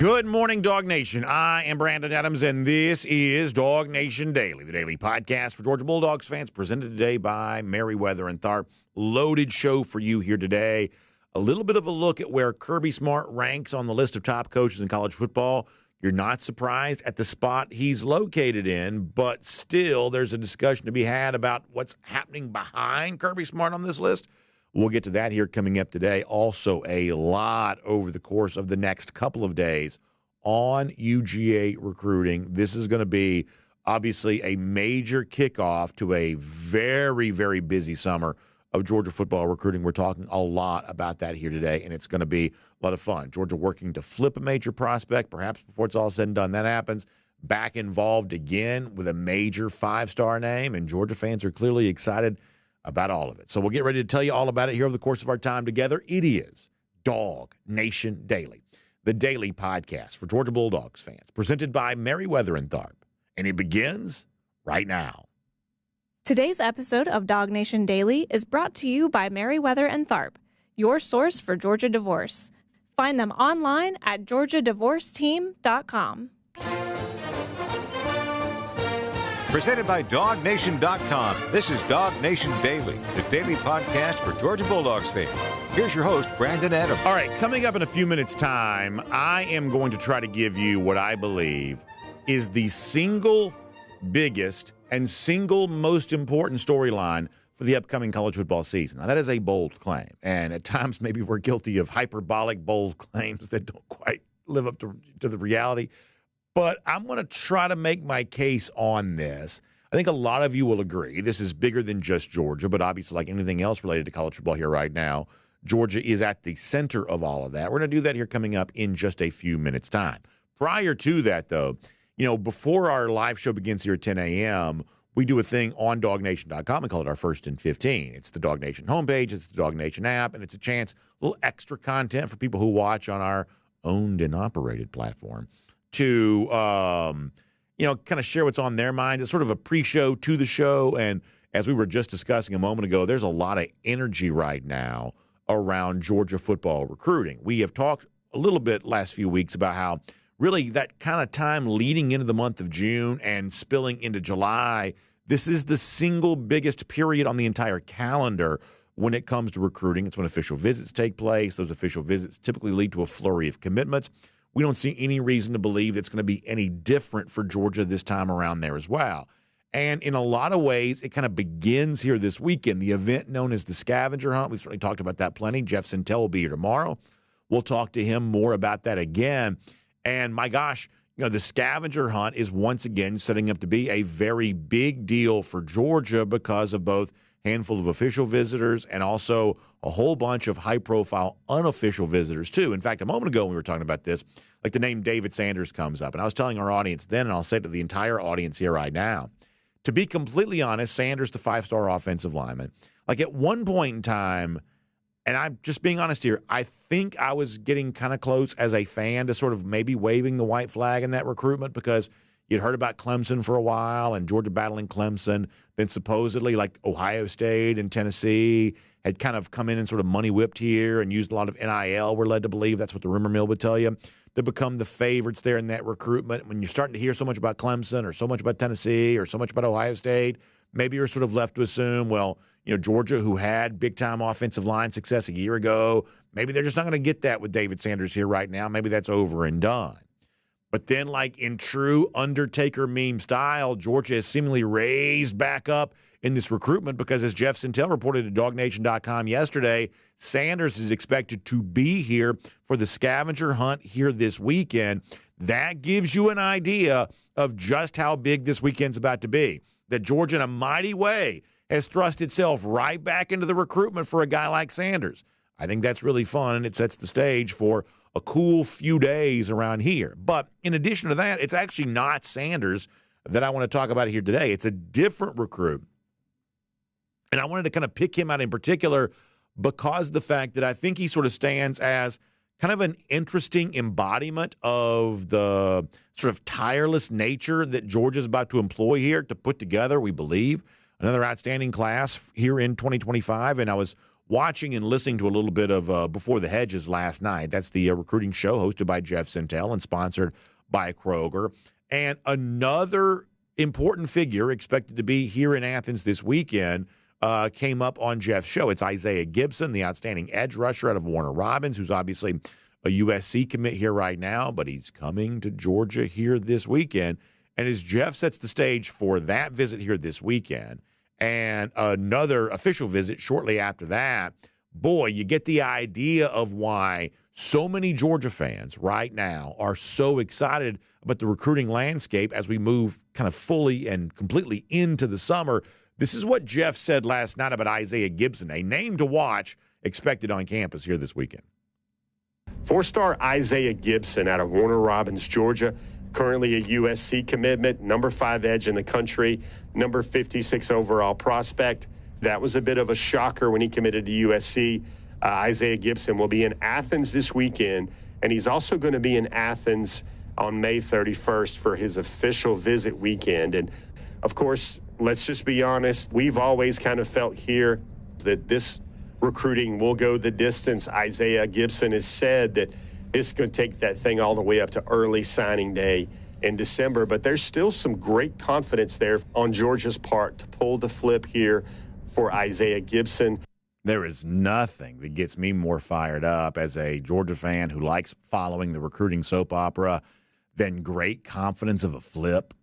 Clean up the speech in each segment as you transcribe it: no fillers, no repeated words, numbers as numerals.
Good morning, Dog Nation. I am Brandon Adams, and this is DawgNation Daily, the daily podcast for Georgia Bulldogs fans, presented today by Merriweather and Tharp. Loaded show for you here today. A little bit of a look at where Kirby Smart ranks on the list of top coaches in college football. You're not surprised at the spot he's located in, but still there's a discussion to be had about what's happening behind Kirby Smart on this list. We'll get to that here coming up today. Also, a lot over the course of the next couple of days on UGA recruiting. This is going to be obviously a major kickoff to a very, very busy summer of Georgia football recruiting. We're talking a lot about that here today, and it's going to be a lot of fun. Georgia working to flip a major prospect, perhaps before it's all said and done. That happens. Back involved again with a major five-star name, and Georgia fans are clearly excited about all of it. So we'll get ready to tell you all about it here over the course of our time together. It is DawgNation Daily, the daily podcast for Georgia Bulldogs fans, presented by Merriweather and Tharp. And it begins right now. Today's episode of DawgNation Daily is brought to you by Merriweather and Tharp, your source for Georgia divorce. Find them online at georgiadivorceteam.com. Presented by DawgNation.com. This is DawgNation Daily, the daily podcast for Georgia Bulldogs fans. Here's your host, Brandon Adams. All right, coming up in a few minutes' time, I am going to try to give you what I believe is the single biggest and single most important storyline for the upcoming college football season. Now, that is a bold claim, and at times maybe we're guilty of hyperbolic bold claims that don't quite live up to the reality. But I'm going to try to make my case on this. I think a lot of you will agree this is bigger than just Georgia, but obviously like anything else related to college football here right now, Georgia is at the center of all of that. We're going to do that here coming up in just a few minutes' time. Prior to that, though, before our live show begins here at 10 a.m., we do a thing on DawgNation.com. We call it our First and 15. It's the DawgNation homepage. It's the DawgNation app, and it's a chance, a little extra content for people who watch on our owned and operated platform to, kind of share what's on their mind. It's sort of a pre-show to the show. And as we were just discussing a moment ago, there's a lot of energy right now around Georgia football recruiting. We have talked a little bit last few weeks about how really that kind of time leading into the month of June and spilling into July, this is the single biggest period on the entire calendar when it comes to recruiting. It's when official visits take place. Those official visits typically lead to a flurry of commitments. We don't see any reason to believe it's going to be any different for Georgia this time around there as well. And in a lot of ways, it kind of begins here this weekend. The event known as the Scavenger Hunt, we've certainly talked about that plenty. Jeff Sintel will be here tomorrow. We'll talk to him more about that again. And my gosh, the Scavenger Hunt is once again setting up to be a very big deal for Georgia because of both handful of official visitors and also a whole bunch of high-profile unofficial visitors, too. In fact, a moment ago when we were talking about this, like the name David Sanders comes up. And I was telling our audience then, and I'll say it to the entire audience here right now, to be completely honest, Sanders, the five-star offensive lineman, like at one point in time, and I'm just being honest here, I think I was getting kind of close as a fan to sort of maybe waving the white flag in that recruitment because you'd heard about Clemson for a while and Georgia battling Clemson. Then supposedly like Ohio State and Tennessee had kind of come in and sort of money whipped here and used a lot of NIL, we're led to believe. That's what the rumor mill would tell you, to become the favorites there in that recruitment. When you're starting to hear so much about Clemson or so much about Tennessee or so much about Ohio State, maybe you're sort of left to assume, well, Georgia, who had big-time offensive line success a year ago, maybe they're just not going to get that with David Sanders here right now. Maybe that's over and done. But then, like in true Undertaker meme style, Georgia is seemingly raised back up in this recruitment because, as Jeff Sintel reported at DawgNation.com yesterday, Sanders is expected to be here for the Scavenger Hunt here this weekend. That gives you an idea of just how big this weekend's about to be. That Georgia, in a mighty way, has thrust itself right back into the recruitment for a guy like Sanders. I think that's really fun, and it sets the stage for a cool few days around here. But in addition to that, it's actually not Sanders that I want to talk about here today. It's a different recruit. And I wanted to kind of pick him out in particular because of the fact that I think he sort of stands as kind of an interesting embodiment of the sort of tireless nature that Georgia's about to employ here to put together, we believe, another outstanding class here in 2025. And I was watching and listening to a little bit of Before the Hedges last night. That's the recruiting show hosted by Jeff Sentell and sponsored by Kroger. And another important figure expected to be here in Athens this weekend came up on Jeff's show. It's Isaiah Gibson, the outstanding edge rusher out of Warner Robins, who's obviously a USC commit here right now, but he's coming to Georgia here this weekend. And as Jeff sets the stage for that visit here this weekend and another official visit shortly after that, boy, you get the idea of why so many Georgia fans right now are so excited about the recruiting landscape as we move kind of fully and completely into the summer. This is what Jeff said last night about Isaiah Gibson, a name to watch expected on campus here this weekend. Four-star Isaiah Gibson out of Warner Robins, Georgia, currently a USC commitment, number 5 edge in the country, number 56 overall prospect. That was a bit of a shocker when he committed to USC. Isaiah Gibson will be in Athens this weekend, and he's also going to be in Athens on May 31st for his official visit weekend. And, of course, let's just be honest, we've always kind of felt here that this recruiting will go the distance. Isaiah Gibson has said that it's going to take that thing all the way up to early signing day in December, but there's still some great confidence there on Georgia's part to pull the flip here for Isaiah Gibson. There is nothing that gets me more fired up as a Georgia fan who likes following the recruiting soap opera than great confidence of a flip.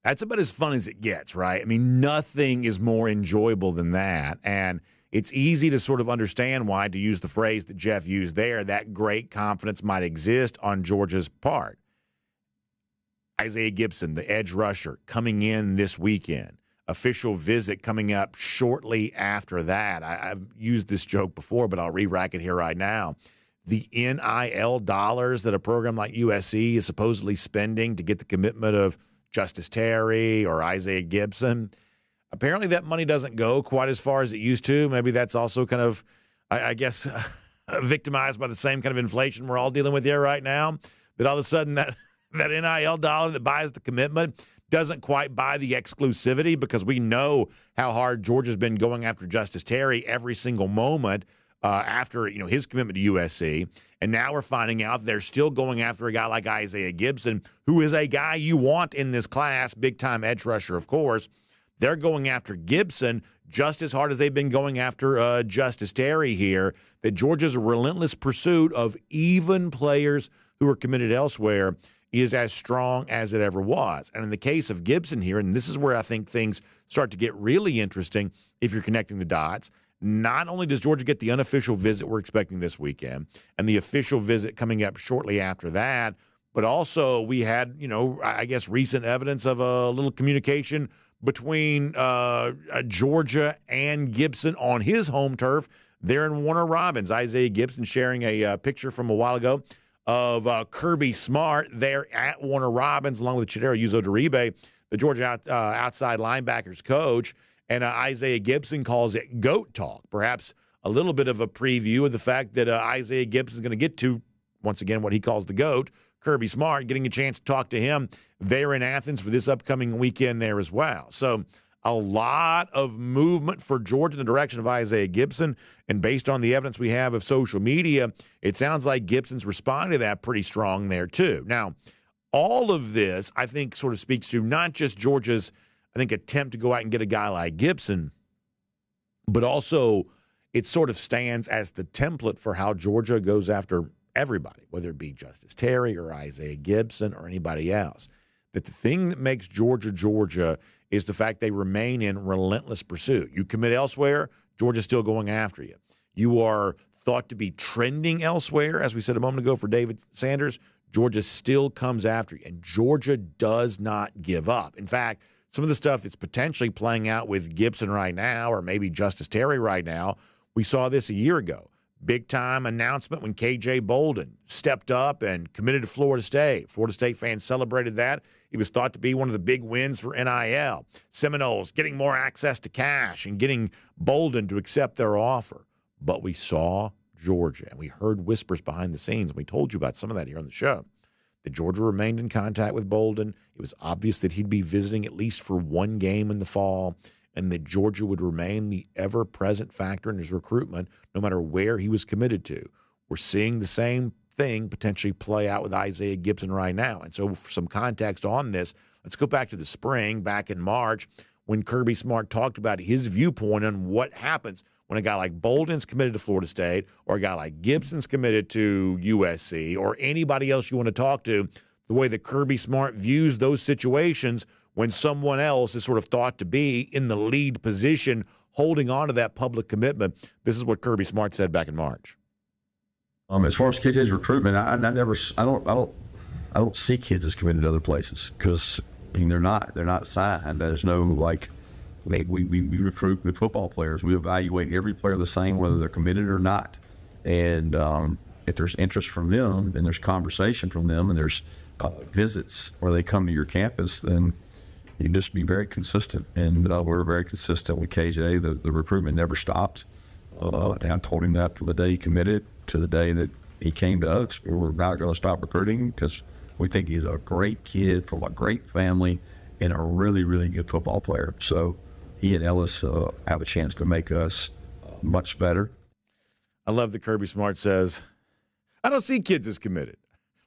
That's about as fun as it gets, right? I mean, nothing is more enjoyable than that, and it's easy to sort of understand why, to use the phrase that Jeff used there, that great confidence might exist on Georgia's part. Isaiah Gibson, the edge rusher, coming in this weekend. Official visit coming up shortly after that. I've used this joke before, but I'll re-rack it here right now. The NIL dollars that a program like USC is supposedly spending to get the commitment of Justice Terry or Isaiah Gibson, apparently that money doesn't go quite as far as it used to. Maybe that's also kind of, I guess, victimized by the same kind of inflation we're all dealing with here right now, that all of a sudden that NIL dollar that buys the commitment doesn't quite buy the exclusivity, because we know how hard Georgia's been going after Justice Terry every single moment after his commitment to USC. And now we're finding out they're still going after a guy like Isaiah Gibson, who is a guy you want in this class, big-time edge rusher, of course. They're going after Gibson just as hard as they've been going after Justice Terry here, that Georgia's relentless pursuit of even players who are committed elsewhere is as strong as it ever was. And in the case of Gibson here, and this is where I think things start to get really interesting if you're connecting the dots, not only does Georgia get the unofficial visit we're expecting this weekend and the official visit coming up shortly after that, but also we had, I guess, recent evidence of a little communication between Georgia and Gibson on his home turf there in Warner Robins. Isaiah Gibson sharing a picture from a while ago of Kirby Smart there at Warner Robins, along with Chidera Uzodiribe, the Georgia outside linebackers coach. And Isaiah Gibson calls it GOAT talk, perhaps a little bit of a preview of the fact that Isaiah Gibson is going to get to, once again, what he calls the GOAT, Kirby Smart, getting a chance to talk to him there in Athens for this upcoming weekend there as well. So a lot of movement for Georgia in the direction of Isaiah Gibson, and based on the evidence we have of social media, it sounds like Gibson's responding to that pretty strong there too. Now, all of this, I think, sort of speaks to not just Georgia's, attempt to go out and get a guy like Gibson, but also it sort of stands as the template for how Georgia goes after everybody, whether it be Justice Terry or Isaiah Gibson or anybody else. That the thing that makes Georgia is the fact they remain in relentless pursuit. You commit elsewhere, Georgia's still going after you. You are thought to be trending elsewhere, as we said a moment ago for David Sanders, Georgia still comes after you. And Georgia does not give up. In fact, some of the stuff that's potentially playing out with Gibson right now, or maybe Justice Terry right now, we saw this a year ago. Big-time announcement when K.J. Bolden stepped up and committed to Florida State. Florida State fans celebrated that. It was thought to be one of the big wins for NIL. Seminoles getting more access to cash and getting Bolden to accept their offer. But we saw Georgia, and we heard whispers behind the scenes, and we told you about some of that here on the show, that Georgia remained in contact with Bolden. It was obvious that he'd be visiting at least for one game in the fall. and that Georgia would remain the ever-present factor in his recruitment no matter where he was committed to. We're seeing the same thing potentially play out with Isaiah Gibson right now. And so for some context on this, let's go back to the spring, back in March, when Kirby Smart talked about his viewpoint on what happens when a guy like Bolden's committed to Florida State or a guy like Gibson's committed to USC or anybody else you want to talk to, the way that Kirby Smart views those situations when someone else is sort of thought to be in the lead position holding on to that public commitment. This is what Kirby Smart said back in March. As far as kids' recruitment, I don't see kids as committed to other places because they're not signed. There's no we recruit good football players. We evaluate every player the same, whether they're committed or not. And if there's interest from them, and there's conversation from them, and there's visits where they come to your campus, then you just be very consistent. And we're very consistent with KJ. The recruitment never stopped. And I told him that from the day he committed to the day that he came to us. We're not going to stop recruiting because we think he's a great kid from a great family and a really, really good football player. So he and Ellis have a chance to make us much better. I love that Kirby Smart says, I don't see kids as committed.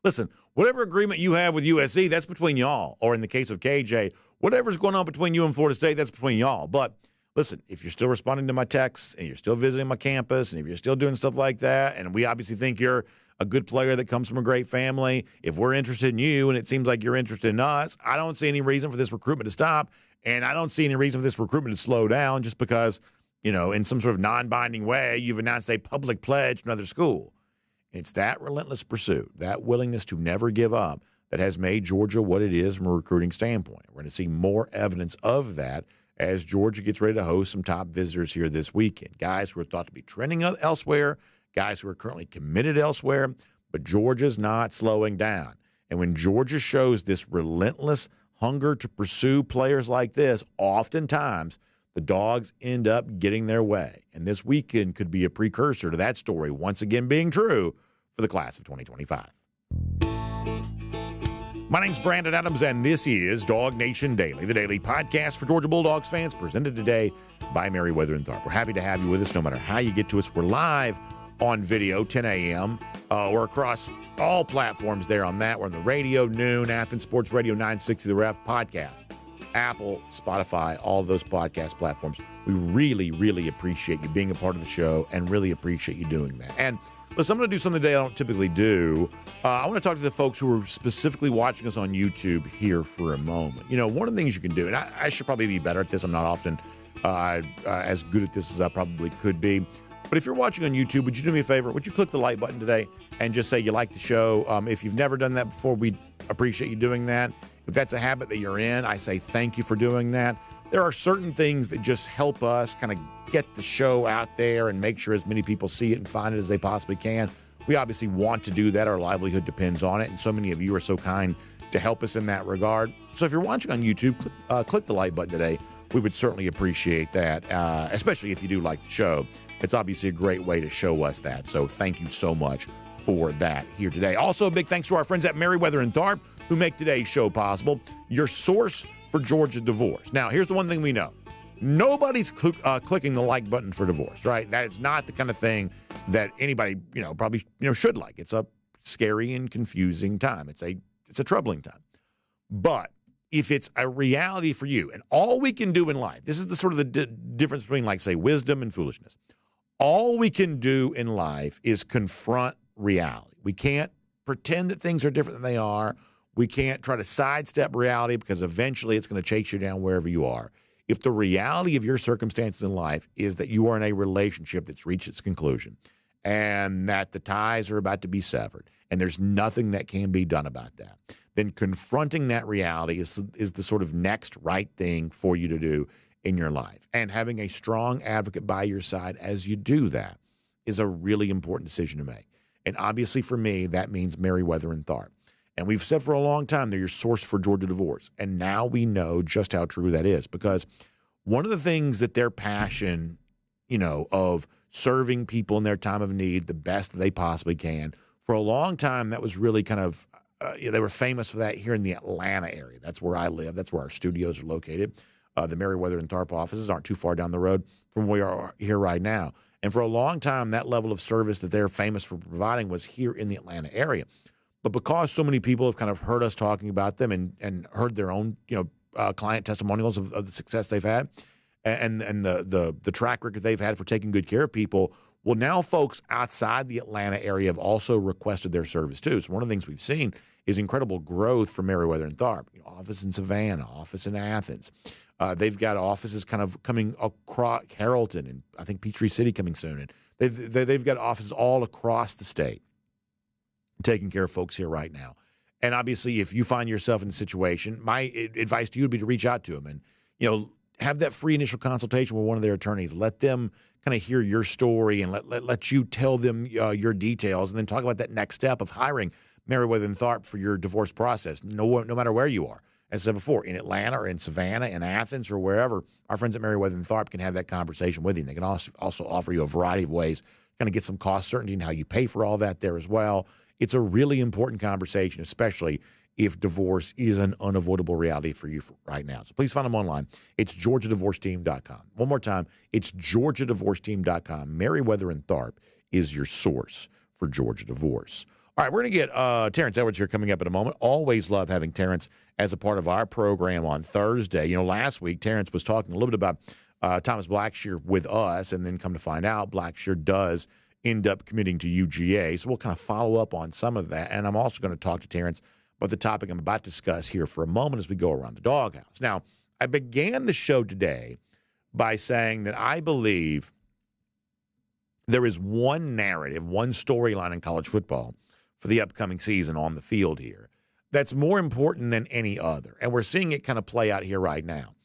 Listen, whatever agreement you have with USC, that's between y'all. Or in the case of KJ, whatever's going on between you and Florida State, that's between y'all. But listen, if you're still responding to my texts and you're still visiting my campus and if you're still doing stuff like that, and we obviously think you're a good player that comes from a great family, if we're interested in you and it seems like you're interested in us, I don't see any reason for this recruitment to stop, and I don't see any reason for this recruitment to slow down just because, in some sort of non-binding way, you've announced a public pledge to another school. It's that relentless pursuit, that willingness to never give up that has made Georgia what it is from a recruiting standpoint. We're going to see more evidence of that as Georgia gets ready to host some top visitors here this weekend. Guys who are thought to be trending elsewhere, guys who are currently committed elsewhere, but Georgia's not slowing down. And when Georgia shows this relentless hunger to pursue players like this, oftentimes the Dogs end up getting their way. And this weekend could be a precursor to that story once again being true for the class of 2025. My name's Brandon Adams, and this is DawgNation Daily, the daily podcast for Georgia Bulldogs fans, presented today by Merriweather and Tharp. We're happy to have you with us no matter how you get to us. We're live on video, 10 a.m. We're across all platforms there on that. We're on the radio, noon, Athens Sports Radio 960, The Ref, podcast, Apple, Spotify, all of those podcast platforms. We really, really appreciate you being a part of the show and really appreciate you doing that. And listen, I'm going to do something today I don't typically do. I want to talk to the folks who are specifically watching us on YouTube here for a moment. One of the things you can do, and I should probably be better at this. I'm not often as good at this as I probably could be. But if you're watching on YouTube, would you do me a favor? Would you click the like button today and just say you like the show? If you've never done that before, we'd appreciate you doing that. If that's a habit that you're in, I say thank you for doing that. There are certain things that just help us kind of get the show out there and make sure as many people see it and find it as they possibly can. We obviously want to do that. Our livelihood depends on it, and so many of you are so kind to help us in that regard. So if you're watching on YouTube, click the like button today. We would certainly appreciate that, especially if you do like the show. It's obviously a great way to show us that. So thank you so much for that here today. Also, a big thanks to our friends at Merriweather and Tharp who make today's show possible, your source for Georgia divorce. Now, here's the one thing we know. Nobody's clicking the like button for divorce, right? That is not the kind of thing that anybody, probably, should like. It's a scary and confusing time. It's a troubling time. But if it's a reality for you, and all we can do in life, this is the sort of the difference between, like, say, wisdom and foolishness. All we can do in life is confront reality. We can't pretend that things are different than they are. We can't try to sidestep reality because eventually it's going to chase you down wherever you are. If the reality of your circumstances in life is that you are in a relationship that's reached its conclusion and that the ties are about to be severed and there's nothing that can be done about that, then confronting that reality is the sort of next right thing for you to do in your life. And having a strong advocate by your side as you do that is a really important decision to make. And obviously for me, that means Merriweather and Tharp. And we've said for a long time they're your source for Georgia divorce. And now we know just how true that is, because one of the things that their passion, of serving people in their time of need the best that they possibly can, for a long time that was really kind of, they were famous for that here in the Atlanta area. That's where I live. That's where our studios are located. The Meriwether and Tharp offices aren't too far down the road from where we are here right now. And for a long time, that level of service that they're famous for providing was here in the Atlanta area. But because so many people have kind of heard us talking about them and heard their own, client testimonials of the success they've had and the track record they've had for taking good care of people, well, now folks outside the Atlanta area have also requested their service too. So one of the things we've seen is incredible growth for Meriwether and Tharp. Office in Savannah, office in Athens. They've got offices kind of coming across Carrollton and I think Peachtree City coming soon. And they've got offices all across the state taking care of folks here right now. And obviously, if you find yourself in a situation, my advice to you would be to reach out to them and, have that free initial consultation with one of their attorneys. Let them kind of hear your story and let you tell them your details and then talk about that next step of hiring Meriwether and Tharp for your divorce process, no matter where you are. As I said before, in Atlanta or in Savannah, in Athens or wherever, our friends at Meriwether and Tharp can have that conversation with you. And they can also offer you a variety of ways, kind of get some cost certainty in how you pay for all that there as well. It's a really important conversation, especially if divorce is an unavoidable reality for you right now. So please find them online. It's GeorgiaDivorceTeam.com. One more time, it's GeorgiaDivorceTeam.com. Meriwether and Tharp is your source for Georgia divorce. All right, we're going to get Terrence Edwards here coming up in a moment. Always love having Terrence as a part of our program on Thursday. Last week, Terrence was talking a little bit about Thomas Blackshear with us, and then come to find out, Blackshear does end up committing to UGA. So we'll kind of follow up on some of that. And I'm also going to talk to Terrence about the topic I'm about to discuss here for a moment as we go around the doghouse. Now, I began the show today by saying that I believe there is one narrative, one storyline in college football for the upcoming season on the field here that's more important than any other. And we're seeing it kind of play out here right now.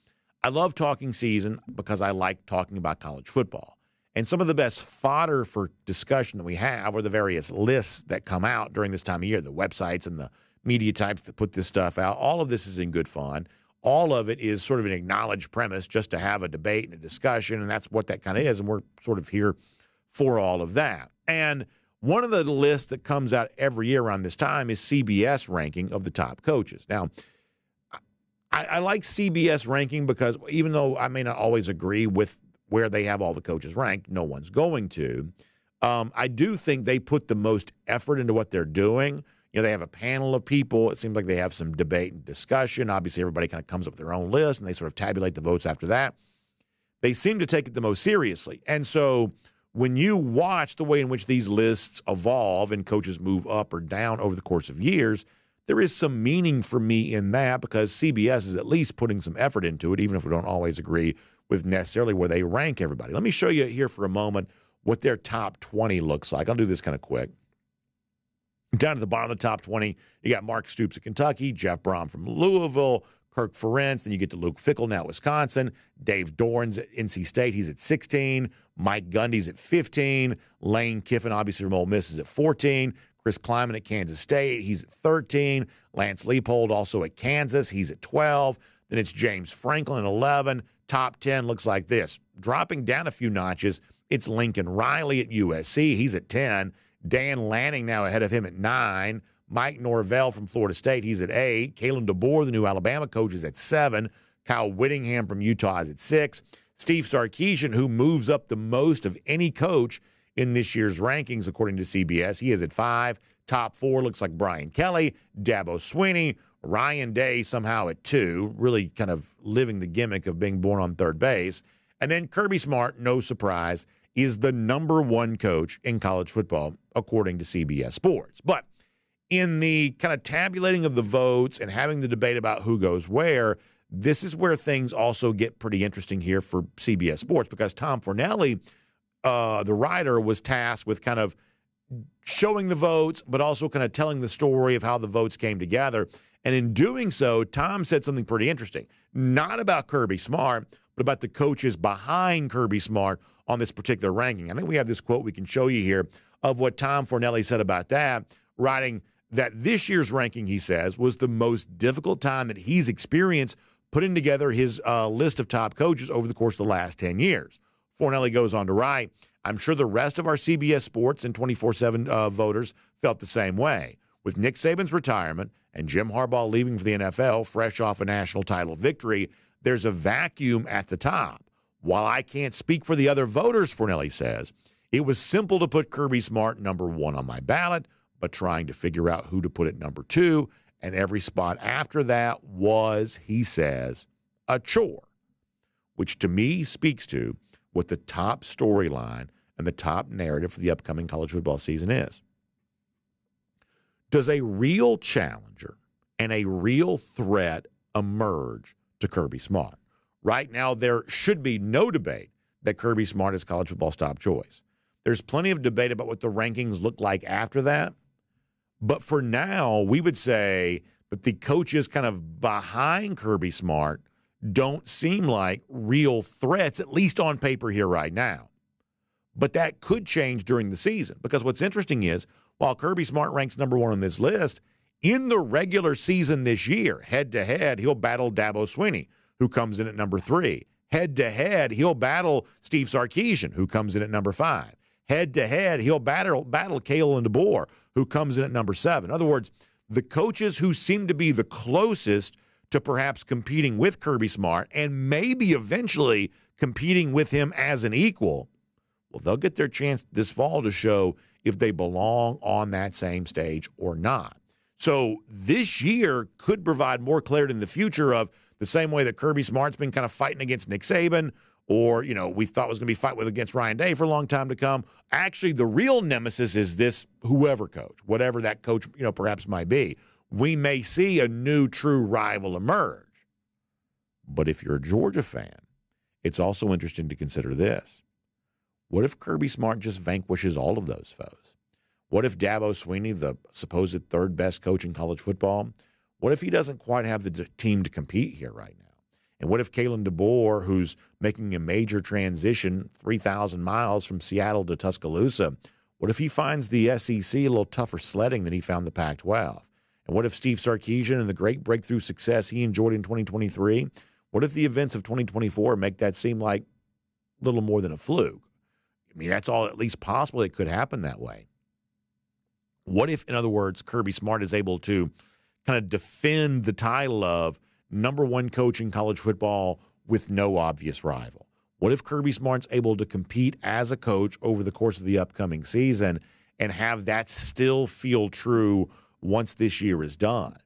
I love talking season because I like talking about college football. And some of the best fodder for discussion that we have are the various lists that come out during this time of year, the websites and the media types that put this stuff out. All of this is in good fun. All of it is sort of an acknowledged premise just to have a debate and a discussion, and that's what that kind of is, and we're sort of here for all of that. And one of the lists that comes out every year around this time is CBS ranking of the top coaches. Now, I like CBS ranking because even though I may not always agree with where they have all the coaches ranked, no one's going to. I do think they put the most effort into what they're doing. They have a panel of people. It seems like they have some debate and discussion. Obviously, everybody kind of comes up with their own list, and they sort of tabulate the votes after that. They seem to take it the most seriously. And so when you watch the way in which these lists evolve and coaches move up or down over the course of years, there is some meaning for me in that because CBS is at least putting some effort into it, even if we don't always agree with necessarily where they rank everybody. Let me show you here for a moment what their top 20 looks like. I'll do this kind of quick. Down to the bottom of the top 20, you got Mark Stoops at Kentucky, Jeff Brom from Louisville, Kirk Ferentz, then you get to Luke Fickell now at Wisconsin, Dave Dorns at NC State, he's at 16, Mike Gundy's at 15, Lane Kiffin, obviously from Ole Miss, is at 14, Chris Kleiman at Kansas State, he's at 13, Lance Leipold also at Kansas, he's at 12, then it's James Franklin at 11, top 10 looks like this. Dropping down a few notches, it's Lincoln Riley at USC, he's at 10, Dan Lanning now ahead of him at 9. Mike Norvell from Florida State, he's at 8. Kalen DeBoer, the new Alabama coach, is at 7. Kyle Whittingham from Utah is at 6. Steve Sarkisian, who moves up the most of any coach in this year's rankings, according to CBS, he is at 5. Top 4 looks like Brian Kelly, Dabo Swinney, Ryan Day somehow at 2, really kind of living the gimmick of being born on third base. And then Kirby Smart, no surprise, is the number 1 coach in college football, according to CBS Sports. But in the kind of tabulating of the votes and having the debate about who goes where, this is where things also get pretty interesting here for CBS Sports because Tom Fornelli, the writer, was tasked with kind of showing the votes, but also kind of telling the story of how the votes came together. And in doing so, Tom said something pretty interesting, not about Kirby Smart, but about the coaches behind Kirby Smart on this particular ranking. I think we have this quote we can show you here of what Tom Fornelli said about that, writing that this year's ranking, he says, was the most difficult time that he's experienced putting together his list of top coaches over the course of the last 10 years. Fornelli goes on to write, I'm sure the rest of our CBS Sports and 24/7 voters felt the same way. With Nick Saban's retirement and Jim Harbaugh leaving for the NFL fresh off a national title victory, there's a vacuum at the top. While I can't speak for the other voters, Fornelli says, it was simple to put Kirby Smart number 1 on my ballot, but trying to figure out who to put at number 2, and every spot after that was, he says, a chore, which to me speaks to what the top storyline and the top narrative for the upcoming college football season is. Does a real challenger and a real threat emerge to Kirby Smart? Right now, there should be no debate that Kirby Smart is college football's top choice. There's plenty of debate about what the rankings look like after that. But for now, we would say that the coaches kind of behind Kirby Smart don't seem like real threats, at least on paper here right now. But that could change during the season, because what's interesting is, while Kirby Smart ranks number 1 on this list, in the regular season this year, head-to-head, he'll battle Dabo Swinney, who comes in at number 3. Head-to-head, he'll battle Steve Sarkisian, who comes in at number 5. Head-to-head, he'll battle Kalen DeBoer, who comes in at number 7. In other words, the coaches who seem to be the closest to perhaps competing with Kirby Smart and maybe eventually competing with him as an equal, well, they'll get their chance this fall to show if they belong on that same stage or not. So this year could provide more clarity in the future of the same way that Kirby Smart's been kind of fighting against Nick Saban, or, we thought was going to be fight with against Ryan Day for a long time to come. Actually, the real nemesis is this whoever coach, whatever that coach, perhaps might be. We may see a new true rival emerge. But if you're a Georgia fan, it's also interesting to consider this. What if Kirby Smart just vanquishes all of those foes? What if Dabo Swinney, the supposed third best coach in college football, what if he doesn't quite have the team to compete here right now? And what if Kalen DeBoer, who's making a major transition 3,000 miles from Seattle to Tuscaloosa, what if he finds the SEC a little tougher sledding than he found the Pac-12? And what if Steve Sarkisian and the great breakthrough success he enjoyed in 2023, what if the events of 2024 make that seem like a little more than a fluke? I mean, that's all at least possible. It could happen that way. What if, in other words, Kirby Smart is able to kind of defend the title of number 1 coach in college football with no obvious rival? What if Kirby Smart's able to compete as a coach over the course of the upcoming season and have that still feel true once this year is done?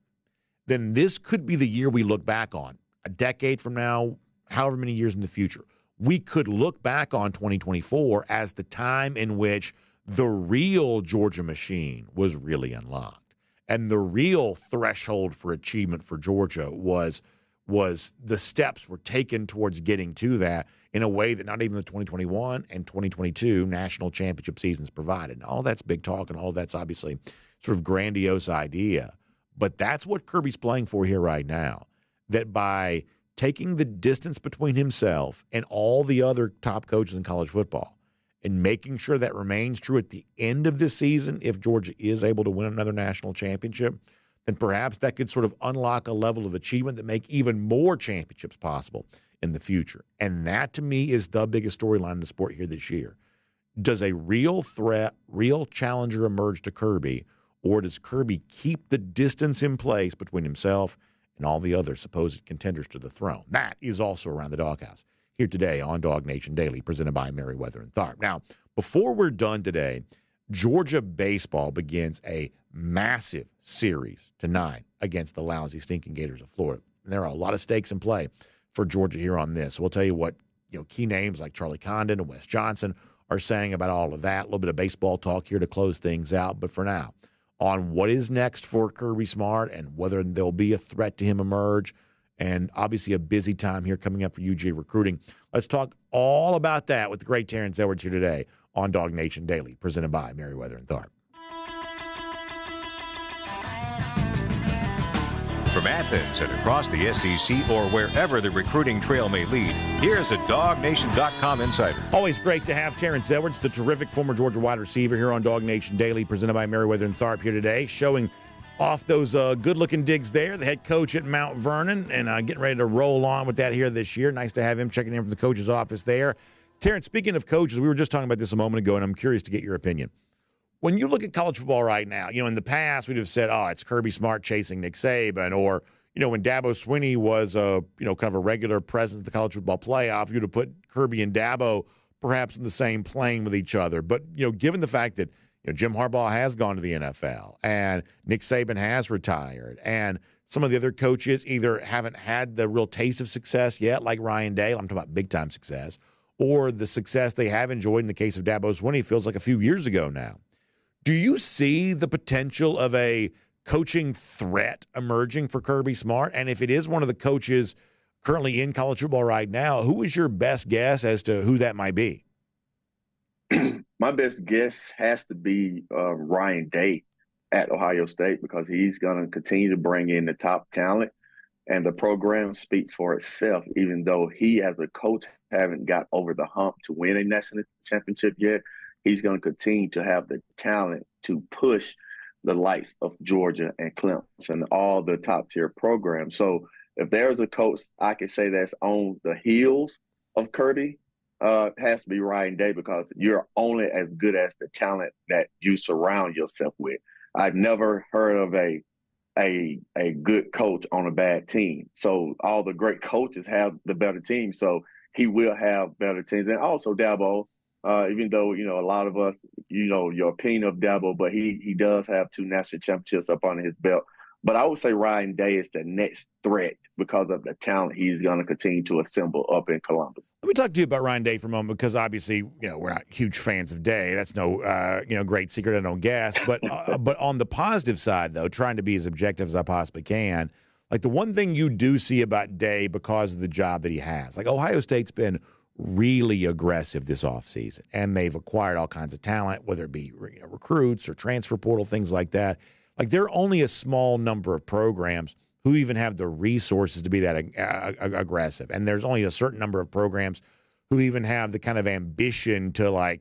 Then this could be the year we look back on. A decade from now, however many years in the future, we could look back on 2024 as the time in which the real Georgia machine was really unlocked. And the real threshold for achievement for Georgia was the steps were taken towards getting to that in a way that not even the 2021 and 2022 national championship seasons provided. And all that's big talk, and all that's obviously sort of grandiose idea. But that's what Kirby's playing for here right now, that by taking the distance between himself and all the other top coaches in college football and making sure that remains true at the end of this season, if Georgia is able to win another national championship, then perhaps that could sort of unlock a level of achievement that make even more championships possible in the future. And that, to me, is the biggest storyline in the sport here this year. Does a real threat, real challenger emerge to Kirby, or does Kirby keep the distance in place between himself and all the other supposed contenders to the throne? That is also around the doghouse here today on DawgNation Daily, presented by Merriweather and Tharp. Now, before we're done today, Georgia baseball begins a massive series tonight against the lousy, stinking Gators of Florida. And there are a lot of stakes in play for Georgia here on this. So we'll tell you what key names like Charlie Condon and Wes Johnson are saying about all of that. A little bit of baseball talk here to close things out. But for now, on what is next for Kirby Smart and whether there'll be a threat to him emerge, and obviously a busy time here coming up for UGA recruiting. Let's talk all about that with the great Terrence Edwards here today on DawgNation Daily, presented by Merriweather and Tharp. From Athens and across the SEC or wherever the recruiting trail may lead, here's a DawgNation.com insider. Always great to have Terrence Edwards, the terrific former Georgia wide receiver, here on DawgNation Daily, presented by Merriweather and Tharp here today, showing off those good-looking digs there, the head coach at Mount Vernon, and getting ready to roll on with that here this year. Nice to have him checking in from the coach's office there. Terrence, speaking of coaches, we were just talking about this a moment ago, and I'm curious to get your opinion. When you look at college football right now, in the past we'd have said, oh, it's Kirby Smart chasing Nick Saban, or, when Dabo Swinney was kind of a regular presence in the college football playoff, you'd have put Kirby and Dabo perhaps in the same plane with each other. But, given the fact that Jim Harbaugh has gone to the NFL and Nick Saban has retired and some of the other coaches either haven't had the real taste of success yet, like Ryan Day, I'm talking about big-time success, or the success they have enjoyed in the case of Dabo Swinney feels like a few years ago now. Do you see the potential of a coaching threat emerging for Kirby Smart? And if it is one of the coaches currently in college football right now, who is your best guess as to who that might be? My best guess has to be Ryan Day at Ohio State, because he's going to continue to bring in the top talent, and the program speaks for itself, even though he as a coach haven't got over the hump to win a national championship yet. He's going to continue to have the talent to push the likes of Georgia and Clemson, all the top-tier programs. So if there's a coach I could say that's on the heels of Kirby, it has to be Ryan Day, because you're only as good as the talent that you surround yourself with. I've never heard of a good coach on a bad team. So all the great coaches have the better team. So he will have better teams. And also Dabo, even though, a lot of us, your opinion of Dabo, but he does have 2 national championships up under his belt. But I would say Ryan Day is the next threat because of the talent he's going to continue to assemble up in Columbus. Let me talk to you about Ryan Day for a moment, because obviously, we're not huge fans of Day. That's no, great secret, I don't guess. But but on the positive side, though, trying to be as objective as I possibly can, like the one thing you do see about Day because of the job that he has, like Ohio State's been really aggressive this offseason, and they've acquired all kinds of talent, whether it be recruits or transfer portal, things like that. Like, there are only a small number of programs who even have the resources to be that aggressive. And there's only a certain number of programs who even have the kind of ambition to,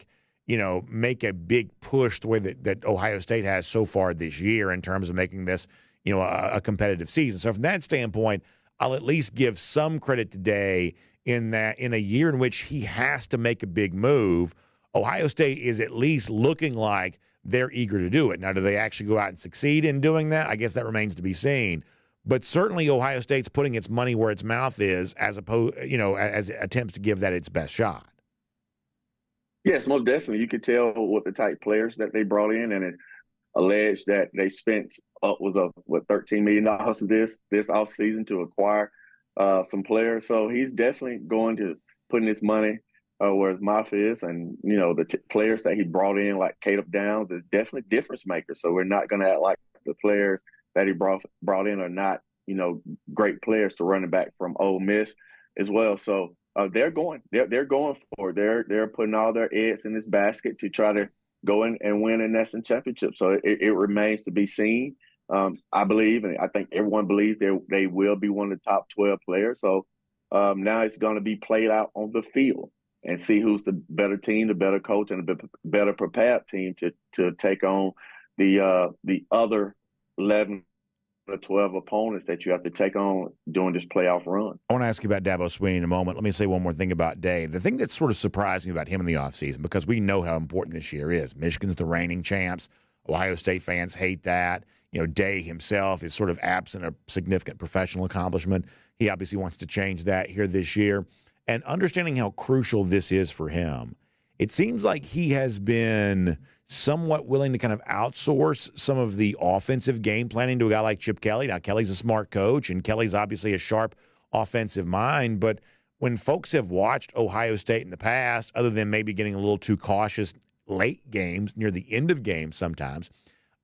make a big push the way that Ohio State has so far this year in terms of making this, a competitive season. So from that standpoint, I'll at least give some credit today in that in a year in which he has to make a big move, Ohio State is at least looking like they're eager to do it. Now, do they actually go out and succeed in doing that? I guess that remains to be seen. But certainly Ohio State's putting its money where its mouth is, as opposed, as it attempts to give that its best shot. Yes, most definitely. You could tell with the type players that they brought in, and it's alleged that they spent upwards of $13 million this offseason to acquire some players. So he's definitely going to put in his money where his mouth is, and the players that he brought in, like Caleb Downs, is definitely difference makers. So we're not going to act like the players that he brought in are not great players to running back from Ole Miss as well. So they're going for it. They're putting all their eggs in this basket to try to go in and win a national championship. So it remains to be seen. I believe, and I think everyone believes they will be one of the top 12 players. So now it's going to be played out on the field and see who's the better team, the better coach, and the better prepared team to take on the other 11 or 12 opponents that you have to take on during this playoff run. I want to ask you about Dabo Swinney in a moment. Let me say one more thing about Day. The thing that sort of surprised me about him in the offseason, because we know how important this year is. Michigan's the reigning champs. Ohio State fans hate that. Day himself is sort of absent a significant professional accomplishment. He obviously wants to change that here this year. And understanding how crucial this is for him, it seems like he has been somewhat willing to kind of outsource some of the offensive game planning to a guy like Chip Kelly. Now, Kelly's a smart coach, and Kelly's obviously a sharp offensive mind. But when folks have watched Ohio State in the past, other than maybe getting a little too cautious late games, near the end of games sometimes,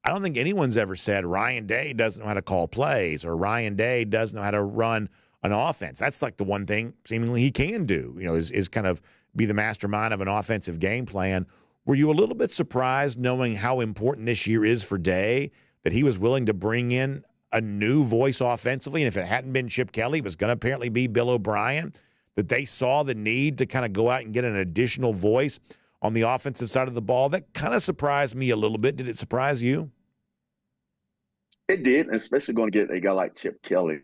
I don't think anyone's ever said Ryan Day doesn't know how to call plays or Ryan Day doesn't know how to run an offense. That's like the one thing seemingly he can do, is kind of be the mastermind of an offensive game plan. Were you a little bit surprised, knowing how important this year is for Day, that he was willing to bring in a new voice offensively? And if it hadn't been Chip Kelly, it was going to apparently be Bill O'Brien, that they saw the need to kind of go out and get an additional voice on the offensive side of the ball? That kind of surprised me a little bit. Did it surprise you? It did, especially going to get a guy like Chip Kelly,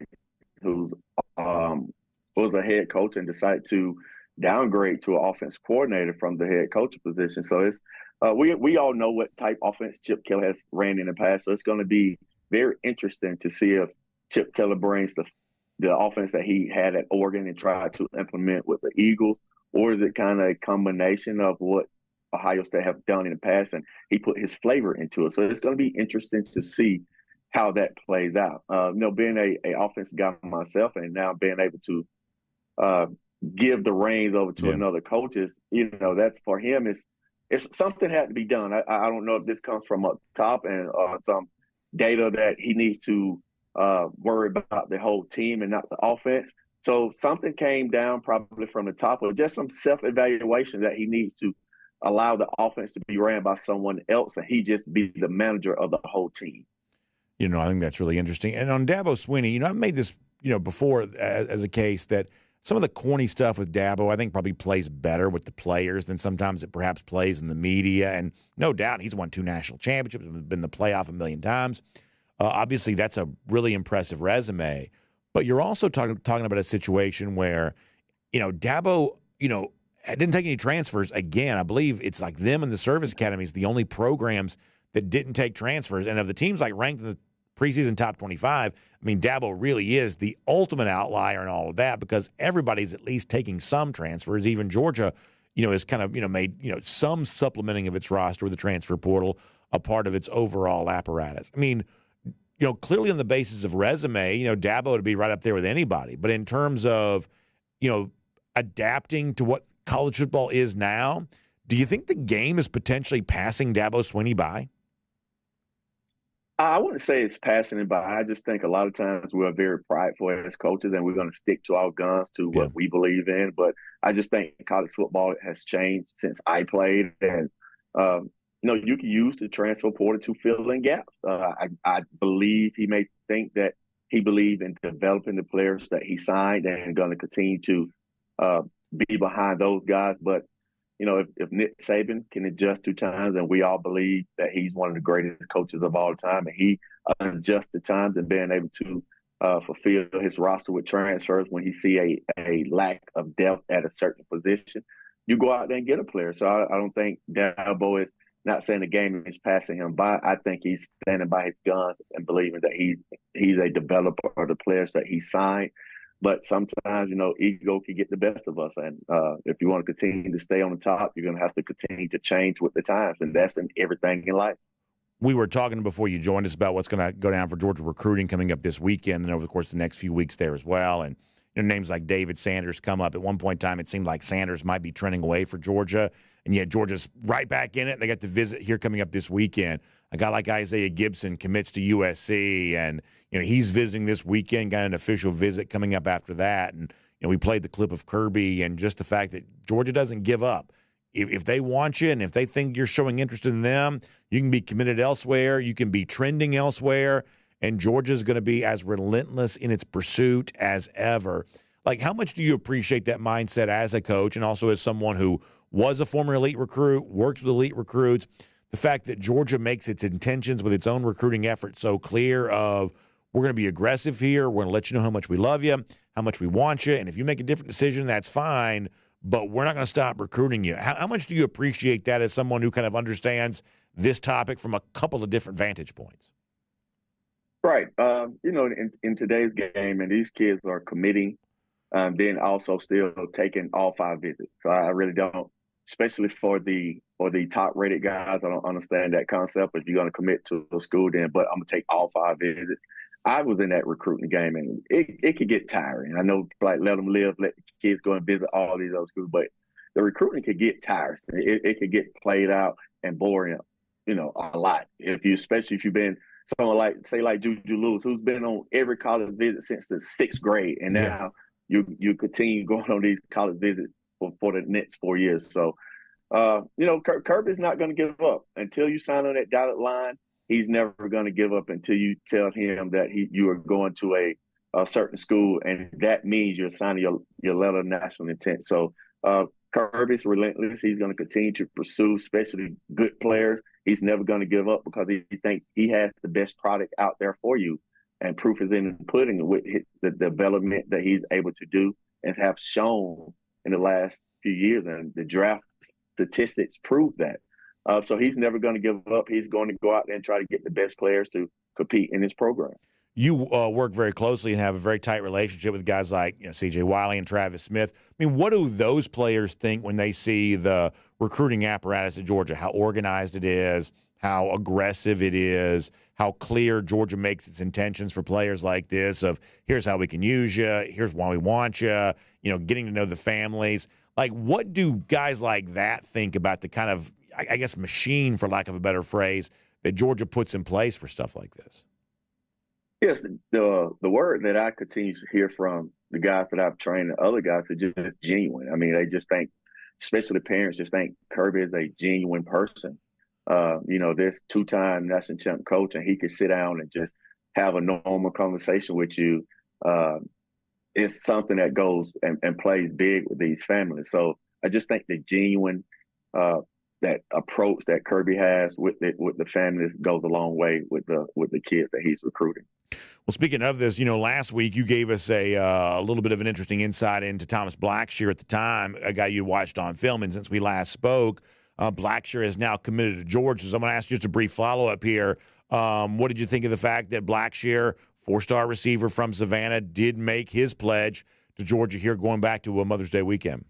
who was a head coach and decided to downgrade to an offense coordinator from the head coach position. So it's we all know what type offense Chip Kelly has ran in the past. So it's going to be very interesting to see if Chip Kelly brings the offense that he had at Oregon and tried to implement with the Eagles, or is it kind of a combination of what Ohio State have done in the past and he put his flavor into it? So it's going to be interesting to see how that plays out. Being a offensive guy myself and now being able to give the reins over to another coach is, that's for him it's something had to be done. I don't know if this comes from up top and some data that he needs to worry about the whole team and not the offense. So something came down probably from the top, or just some self-evaluation that he needs to allow the offense to be ran by someone else and he just be the manager of the whole team. I think that's really interesting. And on Dabo Swinney, I've made this, before as a case that some of the corny stuff with Dabo, I think probably plays better with the players than sometimes it perhaps plays in the media. And no doubt he's won 2 national championships, been in the playoff a million times. Obviously, that's a really impressive resume. But you're also talking about a situation where, Dabo, didn't take any transfers. Again, I believe it's like them and the service academies, the only programs that didn't take transfers. And of the teams like ranked in the preseason top 25, Dabo really is the ultimate outlier in all of that because everybody's at least taking some transfers. Even Georgia, has kind of, made, some supplementing of its roster with the transfer portal a part of its overall apparatus. Clearly on the basis of resume, Dabo would be right up there with anybody. But in terms of, adapting to what college football is now, do you think the game is potentially passing Dabo Swinney by? I wouldn't say it's passing it by. I just think a lot of times we're very prideful as coaches and we're going to stick to our guns to what we believe in. But I just think college football has changed since I played. And, you can use the transfer portal to fill in gaps. I believe he may think that he believed in developing the players that he signed and going to continue to be behind those guys. But if Nick Saban can adjust 2 times, and we all believe that he's one of the greatest coaches of all time, and he adjusts the times and being able to fulfill his roster with transfers when he see a lack of depth at a certain position, you go out there and get a player. So I don't think Dabo is not saying the game is passing him by. I think he's standing by his guns and believing that he's a developer of the players that he signed. But sometimes, ego can get the best of us. And if you want to continue to stay on the top, you're going to have to continue to change with the times. And that's in everything in life. We were talking before you joined us about what's going to go down for Georgia recruiting coming up this weekend and over the course of the next few weeks there as well. And names like David Sanders come up. At one point in time, it seemed like Sanders might be trending away for Georgia. And yet Georgia's right back in it. They got the visit here coming up this weekend. A guy like Isaiah Gibson commits to USC, and he's visiting this weekend, got an official visit coming up after that. And we played the clip of Kirby and just the fact that Georgia doesn't give up. If they want you and if they think you're showing interest in them, you can be committed elsewhere. You can be trending elsewhere. And Georgia's going to be as relentless in its pursuit as ever. Like, how much do you appreciate that mindset as a coach and also as someone who was a former elite recruit, worked with elite recruits, the fact that Georgia makes its intentions with its own recruiting effort so clear of we're going to be aggressive here, we're going to let you know how much we love you, how much we want you, and if you make a different decision, that's fine, but we're not going to stop recruiting you. How much do you appreciate that as someone who kind of understands this topic from a couple of different vantage points? Right. In today's game, and these kids are committing, then also still taking all 5 visits. So I really don't, especially for the top-rated guys, I don't understand that concept. If you're going to commit to a school, then, but I'm going to take all 5 visits. I was in that recruiting game, and it could get tiring. I know, like, let them live, let the kids go and visit all these other schools, but the recruiting could get tiresome. It could get played out and boring, a lot. Especially if you've been someone like Juju Lewis, who's been on every college visit since the 6th grade, and now you continue going on these college visits for the next 4 years. So, Kirby's not going to give up until you sign on that dotted line. He's never going to give up until you tell him that you are going to a certain school, and that means you're signing your letter of national intent. So Kirby's relentless. He's going to continue to pursue, especially good players. He's never going to give up because he thinks he has the best product out there for you. And proof is in the pudding with the development that he's able to do and have shown in the last few years. And the draft statistics prove that. So he's never going to give up. He's going to go out there and try to get the best players to compete in his program. you work very closely and have a very tight relationship with guys like C.J. Wiley and Travis Smith. I mean, what do those players think when they see the recruiting apparatus at Georgia, how organized it is, how aggressive it is, how clear Georgia makes its intentions for players like this of here's how we can use you, here's why we want you, getting to know the families. Like, what do guys like that think about the kind of, I guess, machine, for lack of a better phrase, that Georgia puts in place for stuff like this? Yes, the word that I continue to hear from the guys that I've trained and other guys is just genuine. I mean, they just think, especially the parents, just think Kirby is a genuine person. This two-time national champ coach, and he could sit down and just have a normal conversation with you. It's something that goes and plays big with these families. So I just think the genuine that approach that Kirby has with the families goes a long way with the kids that he's recruiting. Well, speaking of this, last week you gave us a little bit of an interesting insight into Thomas Blackshear at the time, a guy you watched on film. And since we last spoke, Blackshear is now committed to Georgia. So I'm going to ask just a brief follow-up here. What did you think of the fact that Blackshear, four-star receiver from Savannah, did make his pledge to Georgia here going back to a Mother's Day weekend?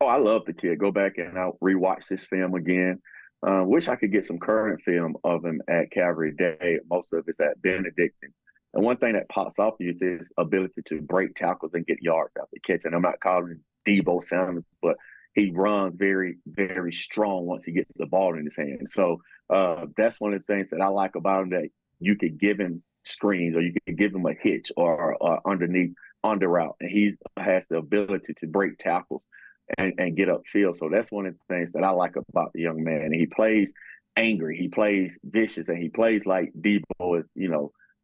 Oh, I love the kid. Go back and I'll rewatch this film again. Wish I could get some current film of him at Calvary Day. Most of it's at Benedictine. And one thing that pops off is his ability to break tackles and get yards after catch. And I'm not calling him Debo Sanders, but he runs very, very strong once he gets the ball in his hand. So that's one of the things that I like about him, that you could give him screens or you could give him a hitch or under route. And he has the ability to break tackles and get upfield. So that's one of the things that I like about the young man. And he plays angry, he plays vicious, and he plays like Debo is,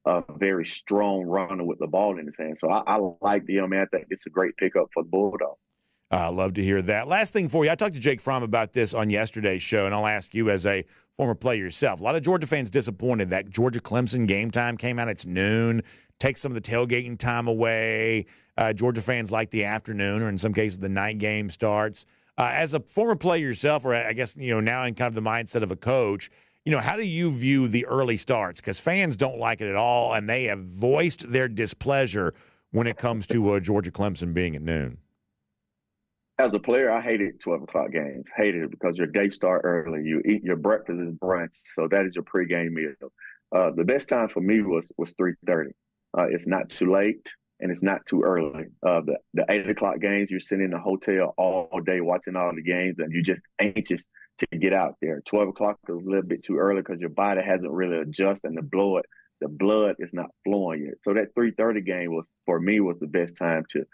a very strong runner with the ball in his hand. So I like the young man. I think it's a great pickup for the Bulldogs. I love to hear that. Last thing for you, I talked to Jake Fromm about this on yesterday's show, and I'll ask you as a former player yourself. A lot of Georgia fans disappointed that Georgia-Clemson game time came out. It's noon, takes some of the tailgating time away. Georgia fans like the afternoon, or in some cases the night game starts. As a former player yourself, or I guess now in kind of the mindset of a coach, how do you view the early starts? Because fans don't like it at all, and they have voiced their displeasure when it comes to Georgia-Clemson being at noon. As a player, I hated 12 o'clock games. Hated it because your day start early. You eat your breakfast is brunch, so that is your pregame meal. The best time for me was 3:30. It's not too late and it's not too early. The 8 o'clock games, you're sitting in the hotel all day watching all the games, and you're just anxious to get out there. 12 o'clock is a little bit too early because your body hasn't really adjusted, and the blood is not flowing yet. So that 3:30 game was the best time to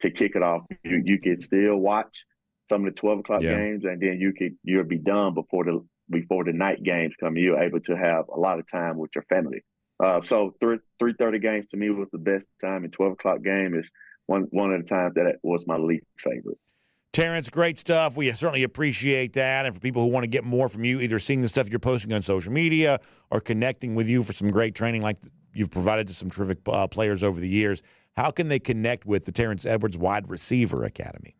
kick it off. You could still watch some of the 12 o'clock games, and then you'll be done before the night games come. You're able to have a lot of time with your family. So 3:30 games to me was the best time, and 12 o'clock game is one of the times that it was my least favorite. Terrence, great stuff. We certainly appreciate that. And for people who want to get more from you, either seeing the stuff you're posting on social media or connecting with you for some great training like you've provided to some terrific players over the years, how can they connect with the Terrence Edwards Wide Receiver Academy?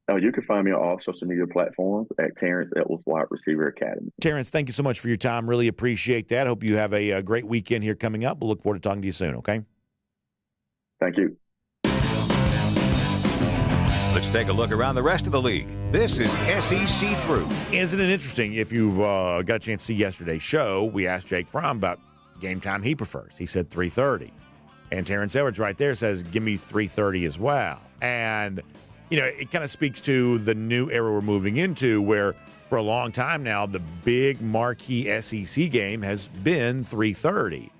You can find me on all social media platforms at Terrence Edwards Wide Receiver Academy. Terrence, thank you so much for your time. Really appreciate that. Hope you have a great weekend here coming up. We'll look forward to talking to you soon, okay? Thank you. Let's take a look around the rest of the league. This is SEC Through. Isn't it interesting? If you've got a chance to see yesterday's show, we asked Jake Fromm about game time he prefers. He said 3:30. And Terrence Edwards right there says, give me 3:30 as well. And, it kind of speaks to the new era we're moving into, where for a long time now, the big marquee SEC game has been 3:30.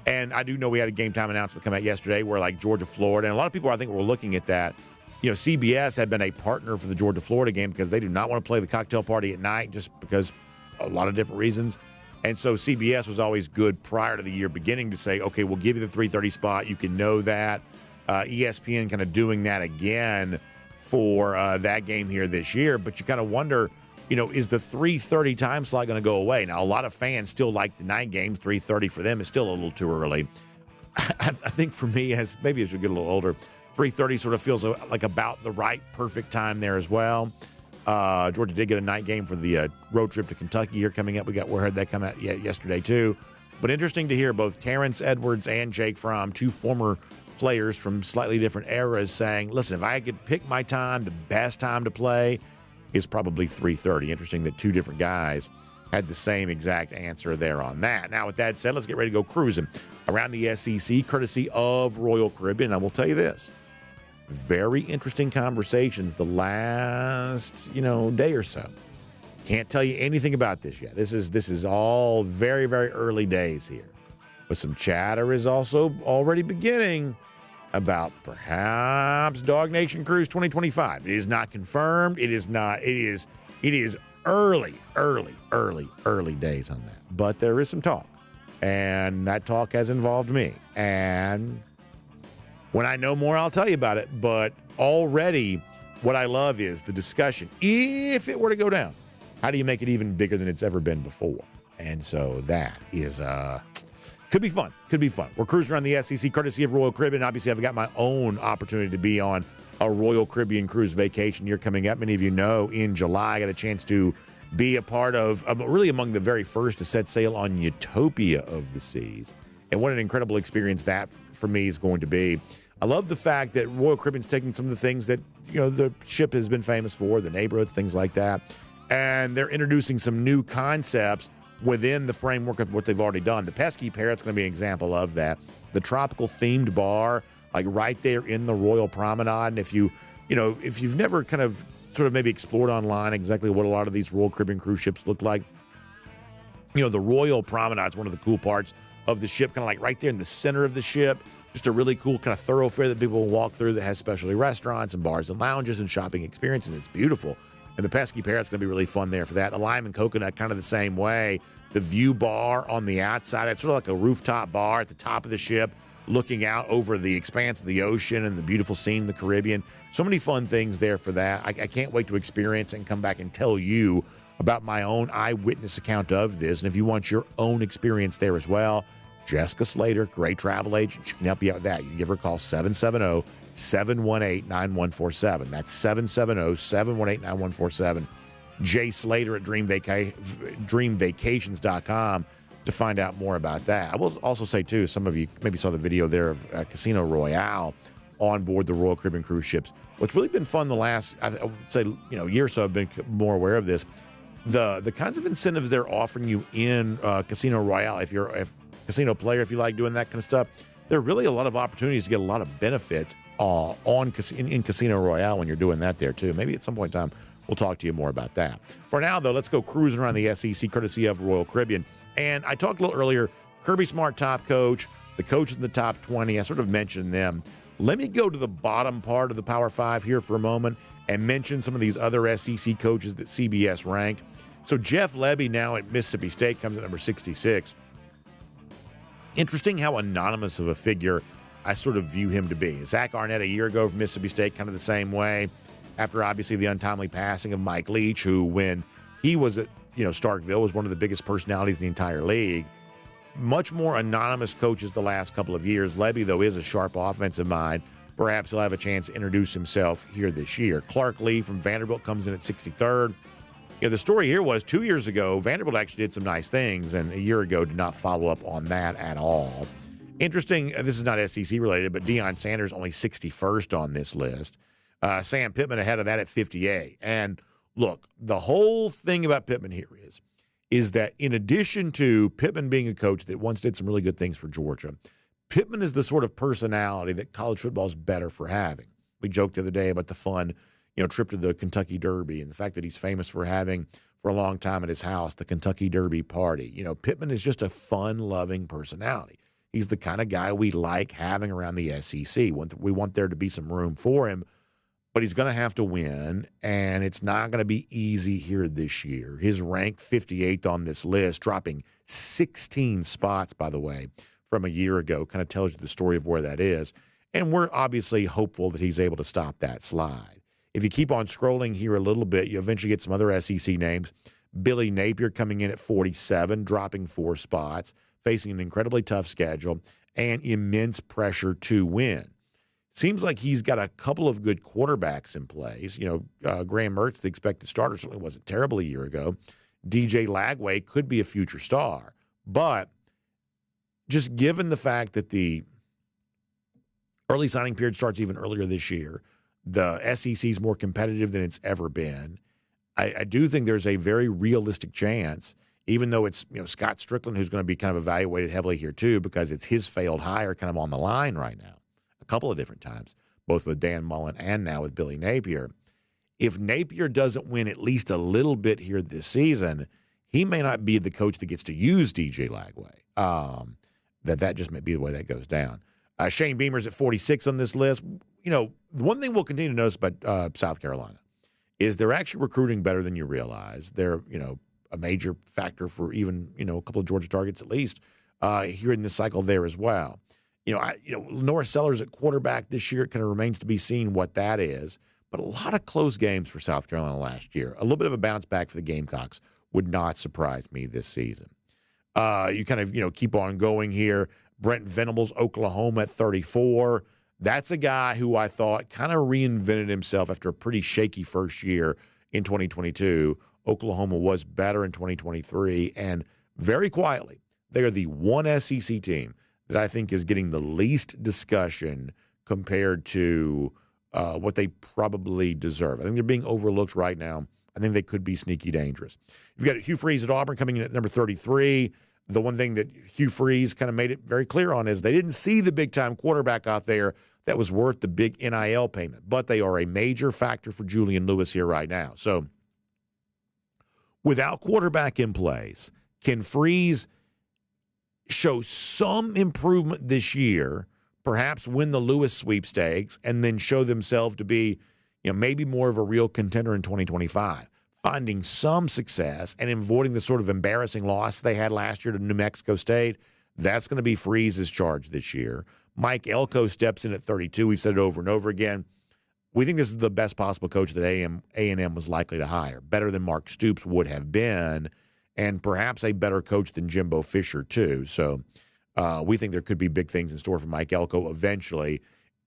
And I do know we had a game time announcement come out yesterday where like Georgia, Florida, and a lot of people I think were looking at that. CBS had been a partner for the Georgia, Florida game because they do not want to play the cocktail party at night just because a lot of different reasons. And so CBS was always good prior to the year beginning to say, okay, we'll give you the 3:30 spot. You can know that. ESPN kind of doing that again for that game here this year. But you kind of wonder, is the 3:30 time slot going to go away? Now, a lot of fans still like the night games. 3:30 for them is still a little too early. I think for me, as you get a little older, 3:30 sort of feels like about the right, perfect time there as well. Georgia did get a night game for the road trip to Kentucky here coming up. We heard that come out yesterday too. But interesting to hear both Terrence Edwards and Jake Fromm, two former players from slightly different eras, saying, listen, if I could pick my time, the best time to play is probably 3:30. Interesting that two different guys had the same exact answer there on that. Now, with that said, let's get ready to go cruising around the SEC, courtesy of Royal Caribbean. I will tell you this. Very interesting conversations the last, day or so. Can't tell you anything about this yet. This is all very, very early days here. But some chatter is also already beginning about perhaps DawgNation Cruise 2025. It is not confirmed. It is early days on that. But there is some talk. And that talk has involved me. And when I know more, I'll tell you about it. But already what I love is the discussion. If it were to go down, how do you make it even bigger than it's ever been before? And so that is could be fun. We're cruising around the SEC courtesy of Royal Caribbean. Obviously, I've got my own opportunity to be on a Royal Caribbean cruise vacation year coming up. Many of you know in July, I got a chance to be a part of, really among the very first to set sail on Utopia of the Seas. And what an incredible experience that for me is going to be. I love the fact that Royal Caribbean's taking some of the things that, the ship has been famous for, the neighborhoods, things like that. And they're introducing some new concepts within the framework of what they've already done. The Pesky Parrot's going to be an example of that. The tropical themed bar, like right there in the Royal Promenade. And if you've never kind of sort of maybe explored online exactly what a lot of these Royal Caribbean cruise ships look like, the Royal Promenade is one of the cool parts of the ship, kind of like right there in the center of the ship. Just a really cool kind of thoroughfare that people will walk through that has specialty restaurants and bars and lounges and shopping experiences. It's beautiful. And the Pesky Parrot's going to be really fun there for that. The Lime and Coconut, kind of the same way. The View Bar on the outside, it's sort of like a rooftop bar at the top of the ship, looking out over the expanse of the ocean and the beautiful scene in the Caribbean. So many fun things there for that. I can't wait to experience and come back and tell you about my own eyewitness account of this. And if you want your own experience there as well, Jessica Slater, great travel agent. She can help you out with that. You can give her a call, 770-718-9147. That's 770-718-9147. Jay Slater at dreamvacations.com to find out more about that. I will also say, too, some of you maybe saw the video there of Casino Royale on board the Royal Caribbean cruise ships. What's really been fun the last, I would say, year or so, I've been more aware of this. The kinds of incentives they're offering you in Casino Royale, if you're a casino player, if you like doing that kind of stuff, there are really a lot of opportunities to get a lot of benefits in Casino Royale when you're doing that there, too. Maybe at some point in time, we'll talk to you more about that. For now, though, let's go cruising around the SEC, courtesy of Royal Caribbean. And I talked a little earlier, Kirby Smart, top coach, the coaches in the top 20. I sort of mentioned them. Let me go to the bottom part of the Power 5 here for a moment and mention some of these other SEC coaches that CBS ranked. So Jeff Lebby now at Mississippi State comes at number 66. Interesting how anonymous of a figure I sort of view him to be. Zach Arnett a year ago from Mississippi State, kind of the same way. After obviously the untimely passing of Mike Leach, who when he was at Starkville was one of the biggest personalities in the entire league. Much more anonymous coaches the last couple of years. Lebby, though, is a sharp offensive mind. Perhaps he'll have a chance to introduce himself here this year. Clark Lee from Vanderbilt comes in at 63rd. The story here was 2 years ago, Vanderbilt actually did some nice things, and a year ago did not follow up on that at all. Interesting, this is not SEC related, but Deion Sanders only 61st on this list. Sam Pittman ahead of that at 58. And look, the whole thing about Pittman here is that in addition to Pittman being a coach that once did some really good things for Georgia, Pittman is the sort of personality that college football is better for having. We joked the other day about the fun, trip to the Kentucky Derby and the fact that he's famous for having for a long time at his house, the Kentucky Derby party. Pittman is just a fun-loving personality. He's the kind of guy we like having around the SEC. We want there to be some room for him, but he's going to have to win, and it's not going to be easy here this year. His rank 58th on this list, dropping 16 spots, by the way, from a year ago, kind of tells you the story of where that is. And we're obviously hopeful that he's able to stop that slide. If you keep on scrolling here a little bit, you eventually get some other SEC names. Billy Napier coming in at 47, dropping 4 spots, facing an incredibly tough schedule and immense pressure to win. Seems like he's got a couple of good quarterbacks in place. Graham Mertz, the expected starter, certainly wasn't terrible a year ago. DJ Lagway could be a future star. But just given the fact that the early signing period starts even earlier this year, the SEC is more competitive than it's ever been. I do think there's a very realistic chance, even though it's Scott Strickland who's going to be kind of evaluated heavily here too, because it's his failed hire kind of on the line right now a couple of different times, both with Dan Mullen and now with Billy Napier. If Napier doesn't win at least a little bit here this season, he may not be the coach that gets to use DJ Lagway. That just may be the way that goes down. Shane Beamer's at 46 on this list. The one thing we'll continue to notice about South Carolina is they're actually recruiting better than you realize. They're, a major factor for even, a couple of Georgia targets at least here in this cycle there as well. Norris Sellers at quarterback this year, it kind of remains to be seen what that is. But a lot of close games for South Carolina last year. A little bit of a bounce back for the Gamecocks would not surprise me this season. You kind of, keep on going here. Brent Venables, Oklahoma at 34. That's a guy who I thought kind of reinvented himself after a pretty shaky first year in 2022. Oklahoma was better in 2023. And very quietly, they are the one SEC team that I think is getting the least discussion compared to what they probably deserve. I think they're being overlooked right now. I think they could be sneaky dangerous. You've got Hugh Freeze at Auburn coming in at number 33. The one thing that Hugh Freeze kind of made it very clear on is they didn't see the big-time quarterback out there that was worth the big NIL payment, but they are a major factor for Julian Lewis here right now. So without quarterback in place, can Freeze show some improvement this year, perhaps win the Lewis sweepstakes, and then show themselves to be maybe more of a real contender in 2025? Finding some success and avoiding the sort of embarrassing loss they had last year to New Mexico State, that's going to be Freeze's charge this year. Mike Elko steps in at 32. We've said it over and over again. We think this is the best possible coach that A&M was likely to hire, better than Mark Stoops would have been, and perhaps a better coach than Jimbo Fisher too. So we think there could be big things in store for Mike Elko eventually.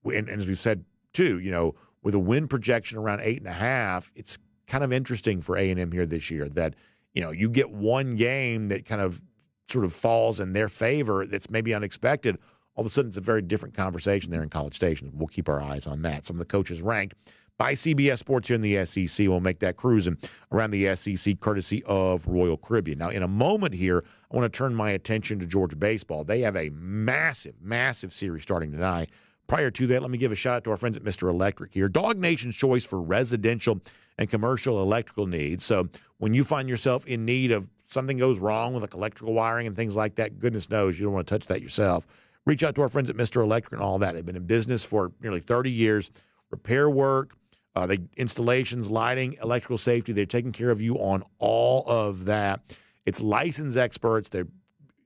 And as we've said too, with a win projection around 8.5, it's kind of interesting for A&M here this year that, you get one game that kind of sort of falls in their favor that's maybe unexpected. All of a sudden, it's a very different conversation there in College Station. We'll keep our eyes on that. Some of the coaches ranked by CBS Sports here in the SEC will make that cruising around the SEC courtesy of Royal Caribbean. Now, in a moment here, I want to turn my attention to Georgia Baseball. They have a massive, massive series starting tonight. Prior to that, let me give a shout out to our friends at Mr. Electric here. DawgNation's choice for residential and commercial electrical needs. So when you find yourself in need of something goes wrong with like electrical wiring and things like that, goodness knows you don't want to touch that yourself. Reach out to our friends at Mr. Electric and all that. They've been in business for nearly 30 years. Repair work, installations, lighting, electrical safety. They're taking care of you on all of that. It's licensed experts. They're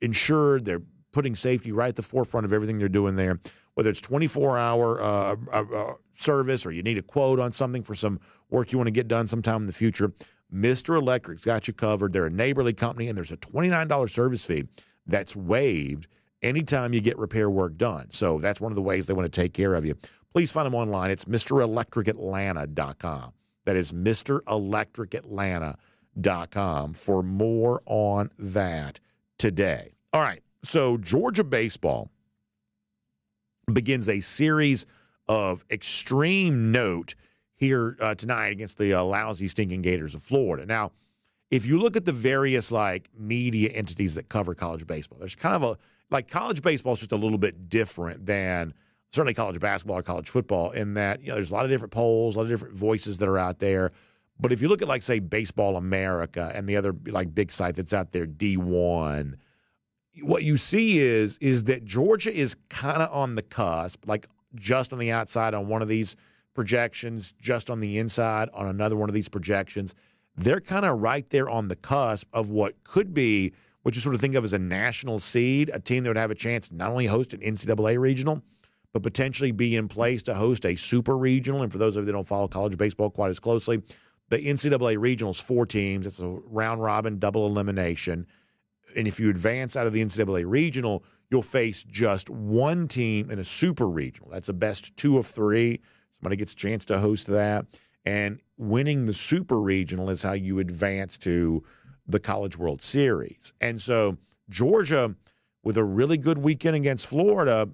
insured. They're putting safety right at the forefront of everything they're doing there. Whether it's 24-hour service or you need a quote on something for some work you want to get done sometime in the future, Mr. Electric's got you covered. They're a neighborly company, and there's a $29 service fee that's waived anytime you get repair work done. So that's one of the ways they want to take care of you. Please find them online. It's MrElectricAtlanta.com. That is MrElectricAtlanta.com for more on that today. All right, so Georgia Baseball begins a series of extreme note here tonight against the lousy, stinking Gators of Florida. Now, if you look at the various media entities that cover college baseball, there's kind of college baseball is just a little bit different than certainly college basketball or college football in that, there's a lot of different polls, a lot of different voices that are out there. But if you look at say Baseball America and the other big site that's out there, D1, what you see is that Georgia is kind of on the cusp, just on the outside on one of these projections, just on the inside on another one of these projections. They're kind of right there on the cusp of what could be what you sort of think of as a national seed, a team that would have a chance to not only host an NCAA regional, but potentially be in place to host a super regional. And for those of you that don't follow college baseball quite as closely, the NCAA regional is 4 teams. It's a round-robin double elimination. And if you advance out of the NCAA regional, you'll face just one team in a super regional. That's a best 2 of 3. Somebody gets a chance to host that. And winning the super regional is how you advance to the College World Series. And so Georgia, with a really good weekend against Florida,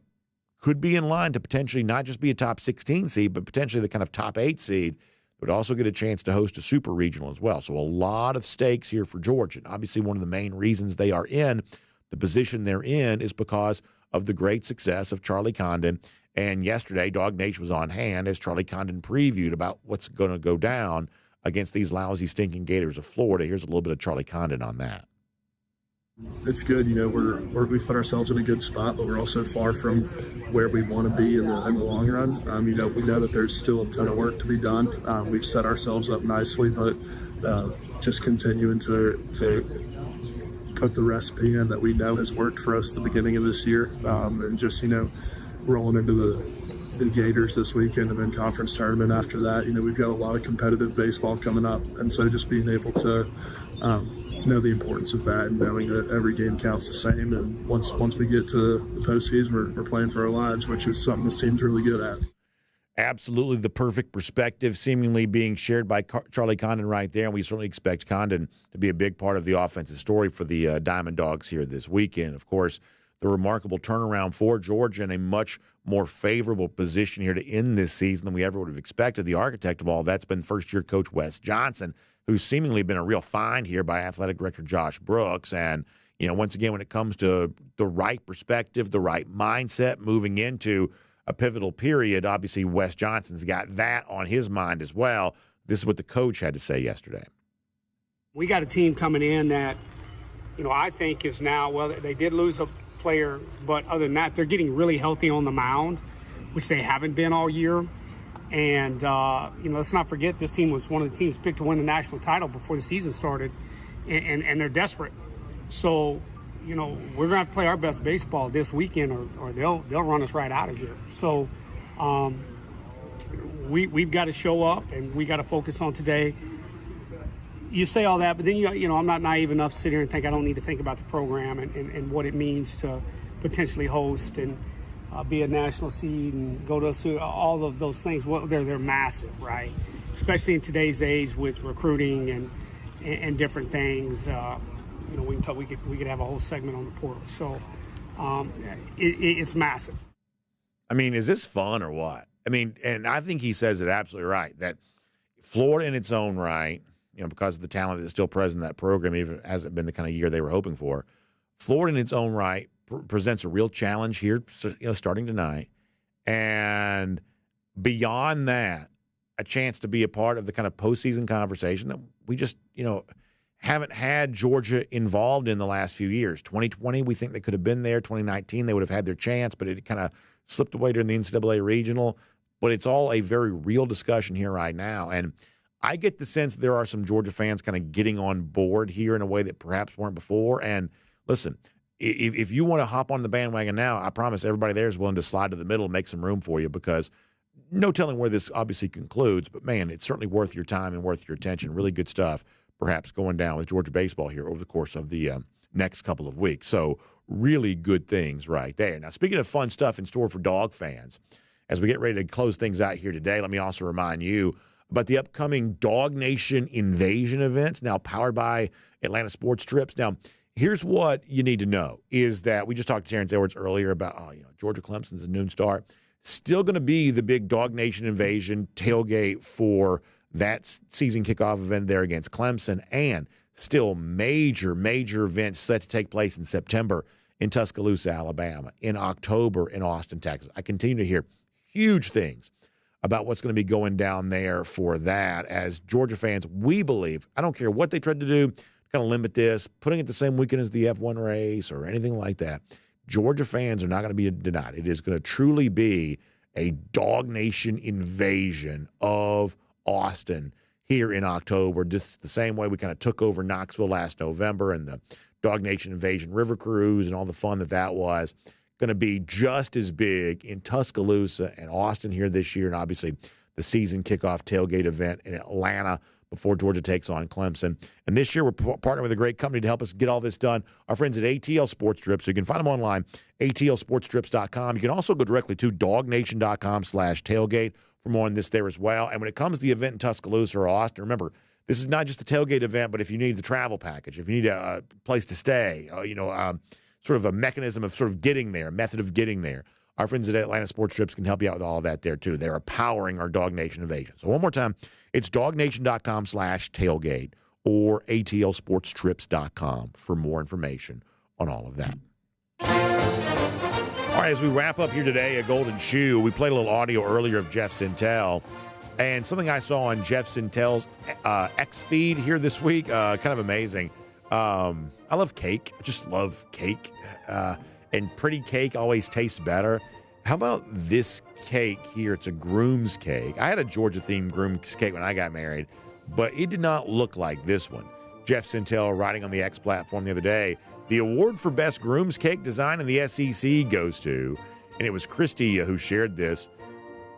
could be in line to potentially not just be a top 16 seed, but potentially the kind of top 8 seed. Would also get a chance to host a super regional as well. So a lot of stakes here for Georgia. And obviously, one of the main reasons they are in the position they're in is because of the great success of Charlie Condon. And yesterday, DawgNation was on hand as Charlie Condon previewed about what's going to go down against these lousy, stinking Gators of Florida. Here's a little bit of Charlie Condon on that. It's good, we've put ourselves in a good spot, but we're also far from where we want to be in the long run. We know that there's still a ton of work to be done. We've set ourselves up nicely, but just continuing to put the recipe in that we know has worked for us at the beginning of this year, and just rolling into the Gators this weekend and then conference tournament after that. We've got a lot of competitive baseball coming up, and so just being able to know the importance of that and knowing that every game counts the same. And once we get to the postseason, we're playing for our lives, which is something this team's really good at. Absolutely the perfect perspective seemingly being shared by Charlie Condon right there, and we certainly expect Condon to be a big part of the offensive story for the Diamond Dogs here this weekend. Of course, the remarkable turnaround for Georgia in a much more favorable position here to end this season than we ever would have expected. The architect of all that's been first-year coach Wes Johnson, who's seemingly been a real find here by athletic director Josh Brooks. And, once again, when it comes to the right perspective, the right mindset moving into a pivotal period, obviously Wes Johnson's got that on his mind as well. This is what the coach had to say yesterday. We got a team coming in that, I think is now, well, they did lose a player, but other than that, they're getting really healthy on the mound, which they haven't been all year. And, let's not forget this team was one of the teams picked to win the national title before the season started, and they're desperate. So, we're going to have to play our best baseball this weekend or they'll run us right out of here. So we've got to show up, and we got to focus on today. You say all that, but then, I'm not naive enough to sit here and think I don't need to think about the program and what it means to potentially host and be a national seed and go to all of those things. Well, they're massive, right? Especially in today's age with recruiting and different things. We could have a whole segment on the portal. So it's massive. I mean, is this fun or what? I mean, and I think he says it absolutely right, that Florida in its own right, because of the talent that's still present in that program, even if it hasn't been the kind of year they were hoping for, Florida in its own right presents a real challenge here, starting tonight. And beyond that, a chance to be a part of the kind of postseason conversation that we just, haven't had Georgia involved in the last few years. 2020, we think they could have been there. 2019, they would have had their chance, but it kind of slipped away during the NCAA regional. But it's all a very real discussion here right now. And I get the sense there are some Georgia fans kind of getting on board here in a way that perhaps weren't before. And listen, if you want to hop on the bandwagon now, I promise everybody there is willing to slide to the middle and make some room for you, because no telling where this obviously concludes. But, man, it's certainly worth your time and worth your attention. Really good stuff perhaps going down with Georgia baseball here over the course of the next couple of weeks. So really good things right there. Now, speaking of fun stuff in store for dog fans, as we get ready to close things out here today, let me also remind you about the upcoming DawgNation Invasion events, now powered by Atlanta Sports Trips. Now, here's what you need to know is that we just talked to Terrence Edwards earlier about, Georgia Clemson's a noon start. Still going to be the big DawgNation Invasion tailgate for that season kickoff event there against Clemson, and still major events set to take place in September in Tuscaloosa, Alabama, in October in Austin, Texas. I continue to hear huge things about what's going to be going down there for that. As Georgia fans, we believe, I don't care what they tried to do, kind of limit this, putting it the same weekend as the F1 race or anything like that. Georgia fans are not going to be denied. It is going to truly be a DawgNation invasion of Austin here in October, just the same way we kind of took over Knoxville last November and the DawgNation Invasion River Cruise and all the fun that was. Going to be just as big in Tuscaloosa and Austin here this year, and obviously the season kickoff tailgate event in Atlanta before Georgia takes on Clemson. And this year, we're partnering with a great company to help us get all this done. Our friends at ATL Sports Strips. So you can find them online, atlsportstrips.com. You can also go directly to DawgNation.com/tailgate for more on this there as well. And when it comes to the event in Tuscaloosa or Austin, remember, this is not just a tailgate event, but if you need the travel package, if you need a place to stay, sort of a mechanism of sort of getting there, method of getting there, our friends at Atlanta Sports Strips can help you out with all of that there, too. They're powering our Dog Nation invasion. So one more time, it's DawgNation.com/tailgate or atlsportstrips.com for more information on all of that. All right, as we wrap up here today, a Golden Shoe, we played a little audio earlier of Jeff Sintel, and something I saw on Jeff Sintel's X feed here this week, kind of amazing. I love cake. I just love cake. And pretty cake always tastes better. How about this cake here? It's a groom's cake. I had a Georgia-themed groom's cake when I got married, but it did not look like this one. Jeff Sintel writing on the X platform the other day, the award for best groom's cake design in the SEC goes to, and it was Christy who shared this.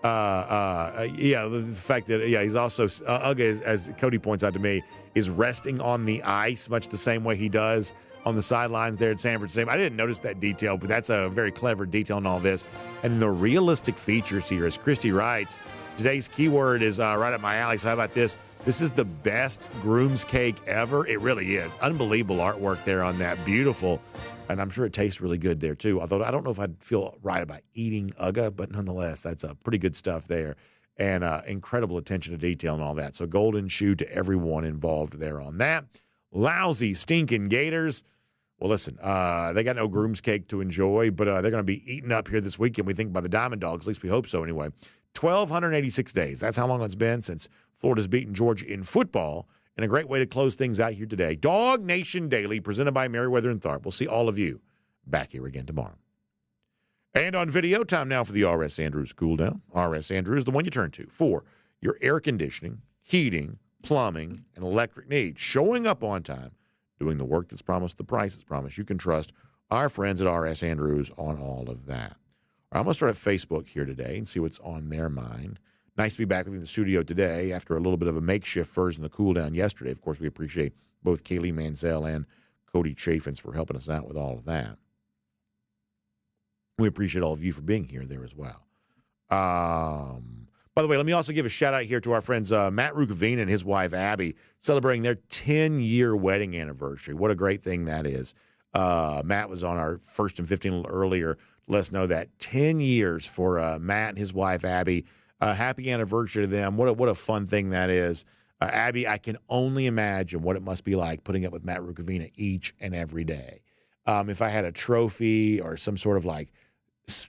The fact that, he's also, Uga, as Cody points out to me, is resting on the ice much the same way he does on the sidelines there at Sanford Stadium. I didn't notice that detail, but that's a very clever detail in all this. And the realistic features here, as Christy writes, today's keyword is right up my alley. So how about this? This is the best groom's cake ever. It really is. Unbelievable artwork there on that. Beautiful. And I'm sure it tastes really good there, too. Although I don't know if I'd feel right about eating Uga, but nonetheless, that's pretty good stuff there. And incredible attention to detail and all that. So Golden Shoe to everyone involved there on that. Lousy, stinking Gators. Well, listen, they got no groom's cake to enjoy, but they're going to be eaten up here this weekend, we think, by the Diamond Dogs. At least we hope so anyway. 1,286 days. That's how long it's been since Florida's beaten Georgia in football. And a great way to close things out here today. Dog Nation Daily, presented by Merriweather and Tharp. We'll see all of you back here again tomorrow. And on video, time now for the R.S. Andrews Cool Down. R.S. Andrews, the one you turn to for your air conditioning, heating, plumbing, and electric needs. Showing up on time, doing the work that's promised, the price is promised. You can trust our friends at R.S. Andrews on all of that. All right, I'm going to start at Facebook here today and see what's on their mind. Nice to be back with you in the studio today after a little bit of a makeshift version of the cool down yesterday. Of course, we appreciate both Kaylee Mansell and Cody Chaffins for helping us out with all of that. We appreciate all of you for being here there as well. By the way, let me also give a shout out here to our friends Matt Rukavina and his wife Abby celebrating their 10-year wedding anniversary. What a great thing that is. Matt was on our First and 15 a little earlier. Let us know that 10 years for Matt and his wife Abby. Happy anniversary to them. What a fun thing that is. Abby, I can only imagine what it must be like putting up with Matt Rukavina each and every day. If I had a trophy or some sort of like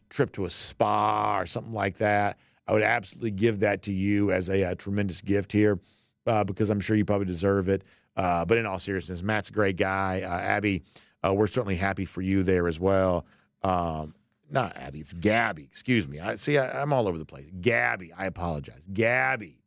trip to a spa or something like that, I would absolutely give that to you as a tremendous gift here because I'm sure you probably deserve it. But in all seriousness, Matt's a great guy. Abby, we're certainly happy for you there as well. Not Abby, it's Gabby. Excuse me. I'm all over the place. Gabby, I apologize. Gabby,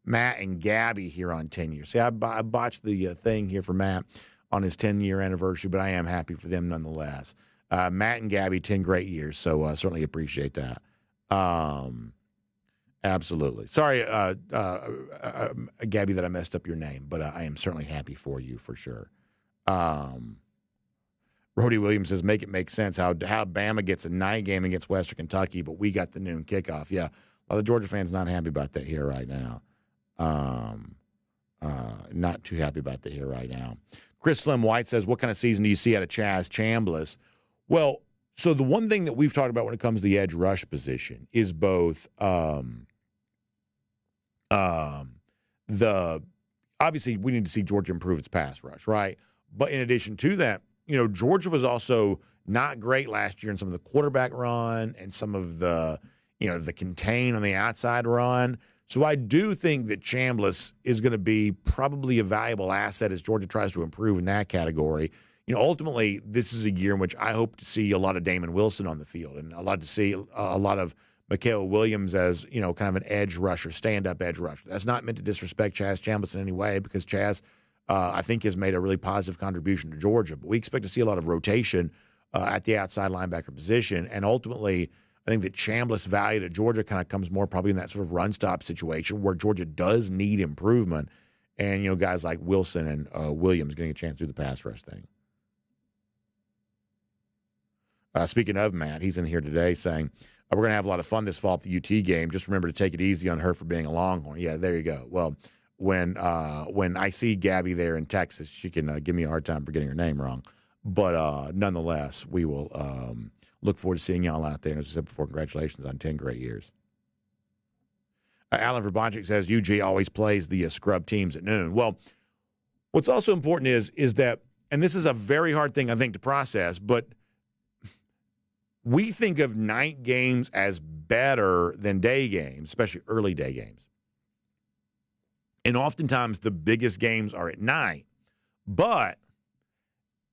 Matt and Gabby here on 10 years. See, I botched the thing here for Matt on his 10-year anniversary, but I am happy for them nonetheless. Matt and Gabby, 10 great years, so certainly appreciate that. Absolutely. Sorry, Gabby, that I messed up your name, but I am certainly happy for you for sure. Rhodey Williams says, make it make sense how Bama gets a night game against Western Kentucky, but we got the noon kickoff. Yeah, a lot of Georgia fans not happy about that here right now. Not too happy about that here right now. Chris Slim White says, what kind of season do you see out of Chaz Chambliss? Well, so the one thing that we've talked about when it comes to the edge rush position is both obviously we need to see Georgia improve its pass rush, right? But in addition to that, Georgia was also not great last year in some of the quarterback run and some of the, the contain on the outside run. So I do think that Chambliss is going to be probably a valuable asset as Georgia tries to improve in that category. Ultimately, this is a year in which I hope to see a lot of Damon Wilson on the field and a lot of Mikael Williams as, kind of an edge rusher, stand-up edge rusher. That's not meant to disrespect Chaz Chambliss in any way because Chaz, I think, has made a really positive contribution to Georgia. But we expect to see a lot of rotation at the outside linebacker position. And ultimately, I think that Chambliss' value to Georgia kind of comes more probably in that sort of run-stop situation where Georgia does need improvement. and, guys like Wilson and Williams getting a chance to do the pass rush thing. Speaking of Matt, he's in here today saying, we're going to have a lot of fun this fall at the UT game. Just remember to take it easy on her for being a Longhorn. Yeah, there you go. Well, when I see Gabby there in Texas, she can give me a hard time for getting her name wrong. But nonetheless, we will look forward to seeing y'all out there. And as I said before, congratulations on 10 great years. Alan Verbanchik says UG always plays the scrub teams at noon. Well, what's also important is that, and this is a very hard thing, I think, to process, but we think of night games as better than day games, especially early day games. And oftentimes the biggest games are at night. But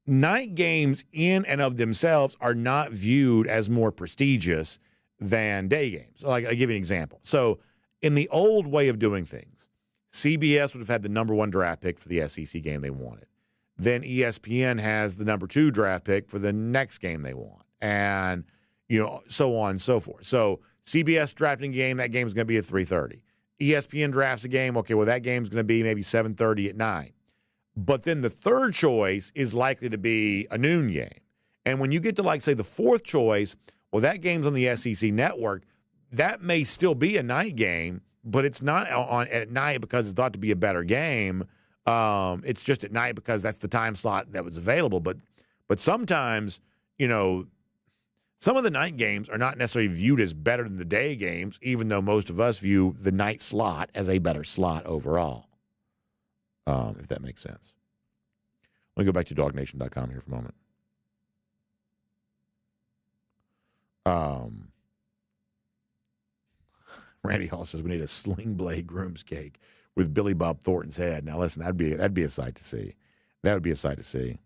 night games in and of themselves are not viewed as more prestigious than day games. Like, I'll give you an example. So in the old way of doing things, CBS would have had the number 1 draft pick for the SEC game they wanted. Then ESPN has the number 2 draft pick for the next game they want. And, so on and so forth. So CBS drafting a game, that game is going to be at 3:30. ESPN drafts a game, okay, well, that game's going to be maybe 7:30 at night. But then the third choice is likely to be a noon game. And when you get to, say, the fourth choice, well, that game's on the SEC network. That may still be a night game, but it's not on at night because it's thought to be a better game. It's just at night because that's the time slot that was available. But sometimes, some of the night games are not necessarily viewed as better than the day games, even though most of us view the night slot as a better slot overall, if that makes sense. Let me go back to DawgNation.com here for a moment. Randy Hall says we need a Sling Blade groom's cake with Billy Bob Thornton's head. Now, listen, that'd be a sight to see. That would be a sight to see.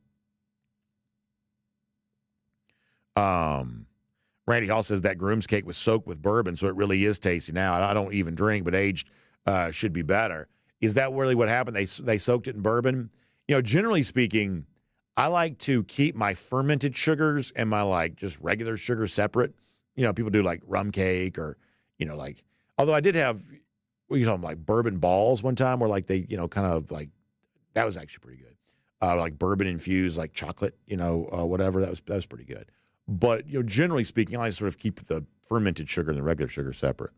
Randy Hall says that groom's cake was soaked with bourbon, so it really is tasty. Now, I don't even drink, but aged should be better. Is that really what happened? They soaked it in bourbon? Generally speaking, I like to keep my fermented sugars and my just regular sugar separate. People do rum cake or, although I did have, bourbon balls one time where they, that was actually pretty good. Bourbon infused, chocolate, whatever. That was pretty good. But, generally speaking, I sort of keep the fermented sugar and the regular sugar separate.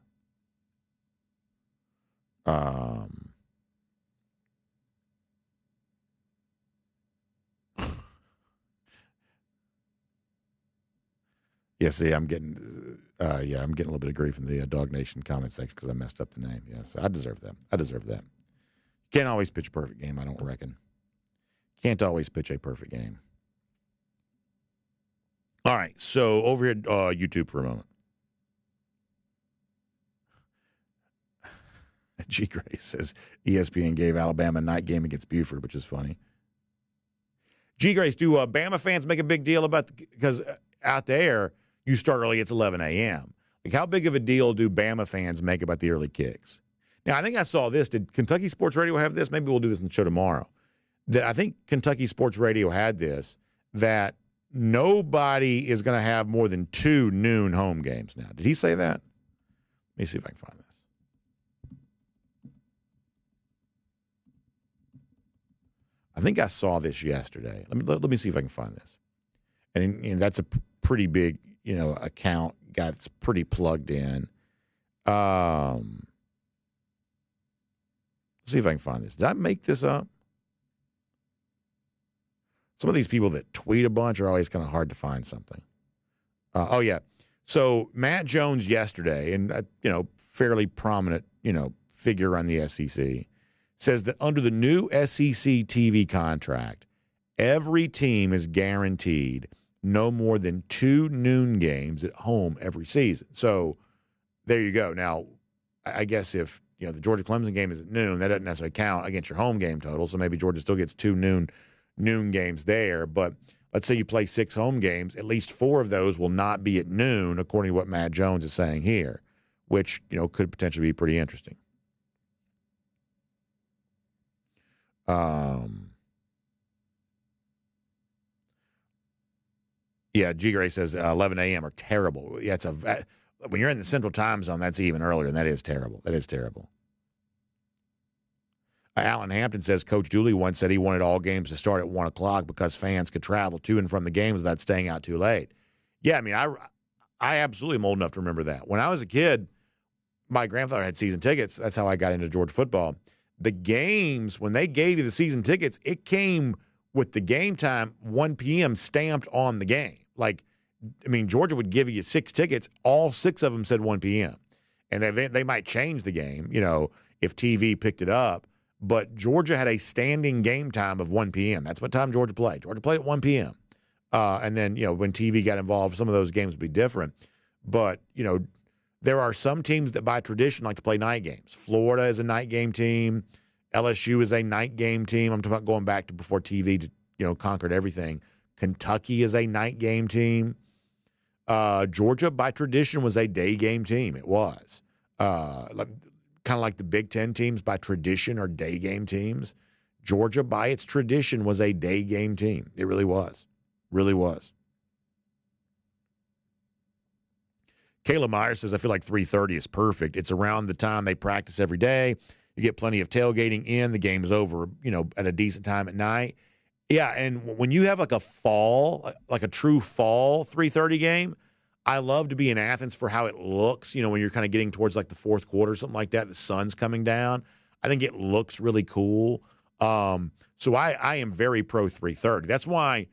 Yeah, see, I'm getting a little bit of grief in the Dog Nation comment section because I messed up the name. Yes, I deserve that. Can't always pitch a perfect game, I don't reckon. Can't always pitch a perfect game. All right, so over here, YouTube for a moment. G. Grace says ESPN gave Alabama a night game against Buford, which is funny. G. Grace, do Bama fans make a big deal about because out there you start early, it's 11 a.m. How big of a deal do Bama fans make about the early kicks? Now, I think I saw this. Did Kentucky Sports Radio have this? Maybe we'll do this in the show tomorrow. That I think Kentucky Sports Radio had this, that nobody is going to have more than 2 noon home games now. Did he say that? Let me see if I can find this. I think I saw this yesterday. Let me see if I can find this. And that's a pretty big, account. Guy that's pretty plugged in. Let's see if I can find this. Did I make this up? Some of these people that tweet a bunch are always kind of hard to find something. Oh, yeah. So Matt Jones yesterday, and, fairly prominent, figure on the SEC, says that under the new SEC TV contract, every team is guaranteed no more than 2 noon games at home every season. So there you go. Now, I guess if, the Georgia-Clemson game is at noon, that doesn't necessarily count against your home game total. So maybe Georgia still gets 2 noon games there. But let's say you play 6 home games, at least 4 of those will not be at noon, according to what Matt Jones is saying here, which, could potentially be pretty interesting. Yeah, G. Gray says 11 a.m. are terrible. Yeah, when you're in the Central Time Zone, that's even earlier, and that is terrible. That is terrible. Alan Hampton says Coach Dooley once said he wanted all games to start at 1 o'clock because fans could travel to and from the games without staying out too late. Yeah, I mean, I absolutely am old enough to remember that. When I was a kid, my grandfather had season tickets. That's how I got into Georgia football. The games, when they gave you the season tickets, it came with the game time 1 p.m. stamped on the game. Like, I mean, Georgia would give you 6 tickets. All 6 of them said 1 p.m. And they might change the game, if TV picked it up. But Georgia had a standing game time of 1 p.m. That's what time Georgia played. Georgia played at 1 p.m. And then, when TV got involved, some of those games would be different. But, there are some teams that by tradition like to play night games. Florida is a night game team. LSU is a night game team. I'm talking about going back to before TV, conquered everything. Kentucky is a night game team. Georgia, by tradition, was a day game team. It was. Kind of like the Big Ten teams by tradition are day game teams. Georgia, by its tradition, was a day game team. It really was. Really was. Kayla Meyer says, I feel like 3:30 is perfect. It's around the time they practice every day. You get plenty of tailgating in. The game is over, at a decent time at night. Yeah, and when you have like a true fall 3:30 game, I love to be in Athens for how it looks, when you're kind of getting towards like the fourth quarter, something like that, the sun's coming down. I think it looks really cool. So I am very pro 3:30. That's why,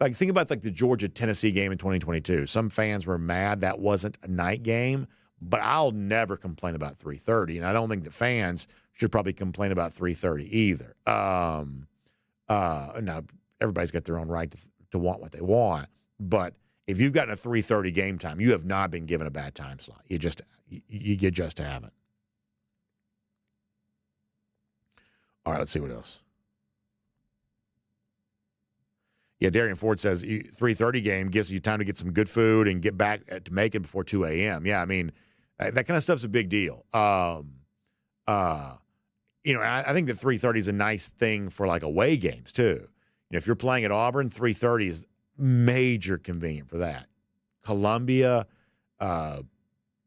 think about like the Georgia-Tennessee game in 2022. Some fans were mad that wasn't a night game, but I'll never complain about 3:30, and I don't think the fans should probably complain about 3:30 either. Now, everybody's got their own right to want what they want, but if you've gotten a 3:30 game time, you have not been given a bad time slot. You just haven't. All right, let's see what else. Yeah, Darian Ford says 3:30 game gives you time to get some good food and get back to Macon before 2 a.m. Yeah, I mean, that kind of stuff's a big deal. I think that 3:30 is a nice thing for like away games too. If you're playing at Auburn, 3:30 is major convenient for that. Columbia,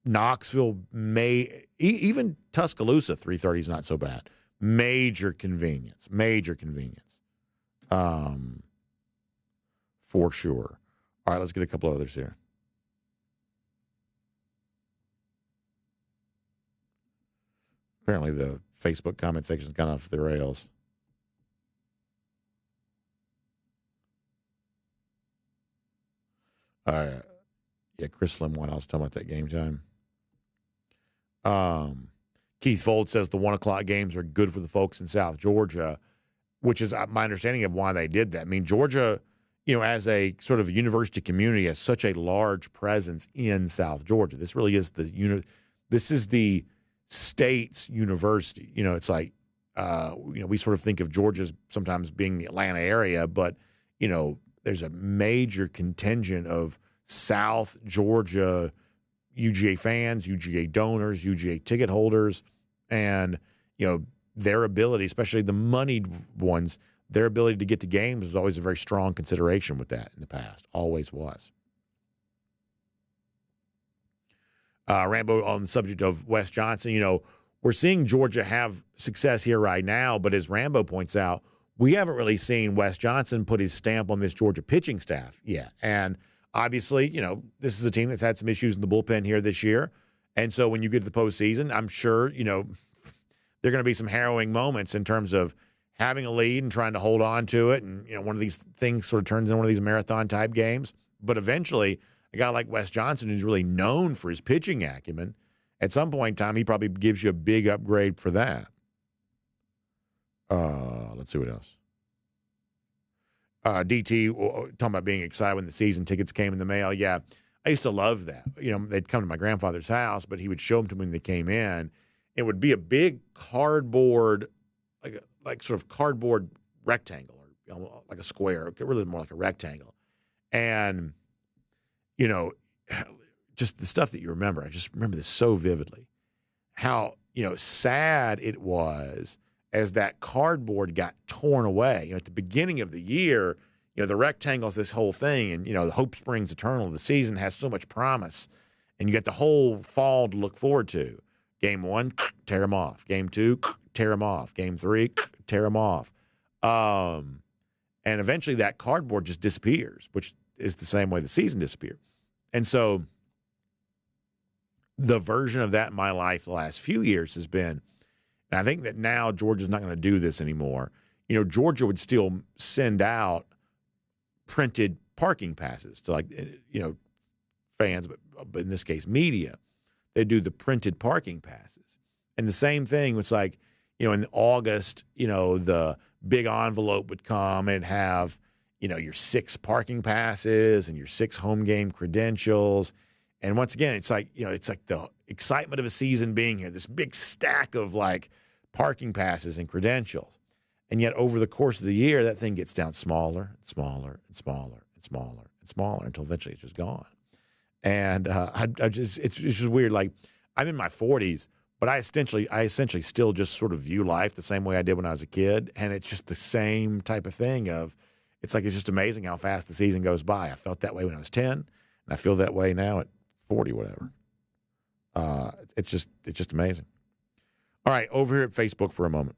Knoxville, even Tuscaloosa, 3:30 is not so bad. Major convenience. For sure. All right, let's get a couple others here. Apparently the Facebook comment section's gone off the rails. Yeah, Chris Slim one. I was talking about that game time. Keith Fold says the 1 o'clock games are good for the folks in South Georgia, which is my understanding of why they did that. I mean, Georgia, as a sort of university community, has such a large presence in South Georgia. This really is this is the state's university. It's like, we sort of think of Georgia as sometimes being the Atlanta area, but, there's a major contingent of South Georgia UGA fans, UGA donors, UGA ticket holders, and, their ability, especially the moneyed ones, their ability to get to games was always a very strong consideration with that in the past. Always was. Rambo, on the subject of Wes Johnson, we're seeing Georgia have success here right now, but as Rambo points out, we haven't really seen Wes Johnson put his stamp on this Georgia pitching staff yet. And obviously, this is a team that's had some issues in the bullpen here this year. And so when you get to the postseason, I'm sure, there are going to be some harrowing moments in terms of having a lead and trying to hold on to it. And, one of these things sort of turns into one of these marathon-type games. But eventually, a guy like Wes Johnson, who's really known for his pitching acumen, at some point in time, he probably gives you a big upgrade for that. Let's see what else. DT talking about being excited when the season tickets came in the mail. Yeah, I used to love that. They'd come to my grandfather's house, but he would show them to me when they came in. It would be a big cardboard, like sort of cardboard rectangle, or like a square, really more like a rectangle. And, just the stuff that you remember. I just remember this so vividly. How, sad it was as that cardboard got torn away. At the beginning of the year, the rectangle's this whole thing, and, the hope springs eternal. The season has so much promise, and you got the whole fall to look forward to. Game 1, tear them off. Game 2, tear them off. Game 3, tear them off. And eventually that cardboard just disappears, which is the same way the season disappeared. And so the version of that in my life the last few years has been, and I think that now Georgia's not going to do this anymore. Georgia would still send out printed parking passes to fans, but in this case, media. They do the printed parking passes. And the same thing was in August, the big envelope would come and have, your 6 parking passes and your 6 home game credentials. And once again, it's like the excitement of a season being here, this big stack of parking passes and credentials. And yet over the course of the year, that thing gets down smaller and smaller and smaller and smaller and smaller until eventually it's just gone. And it's just weird. I'm in my 40s, but I essentially still just sort of view life the same way I did when I was a kid. And it's just the same type of thing of, it's just amazing how fast the season goes by. I felt that way when I was 10, and I feel that way now at 40, whatever. It's just amazing. All right, over here at Facebook for a moment.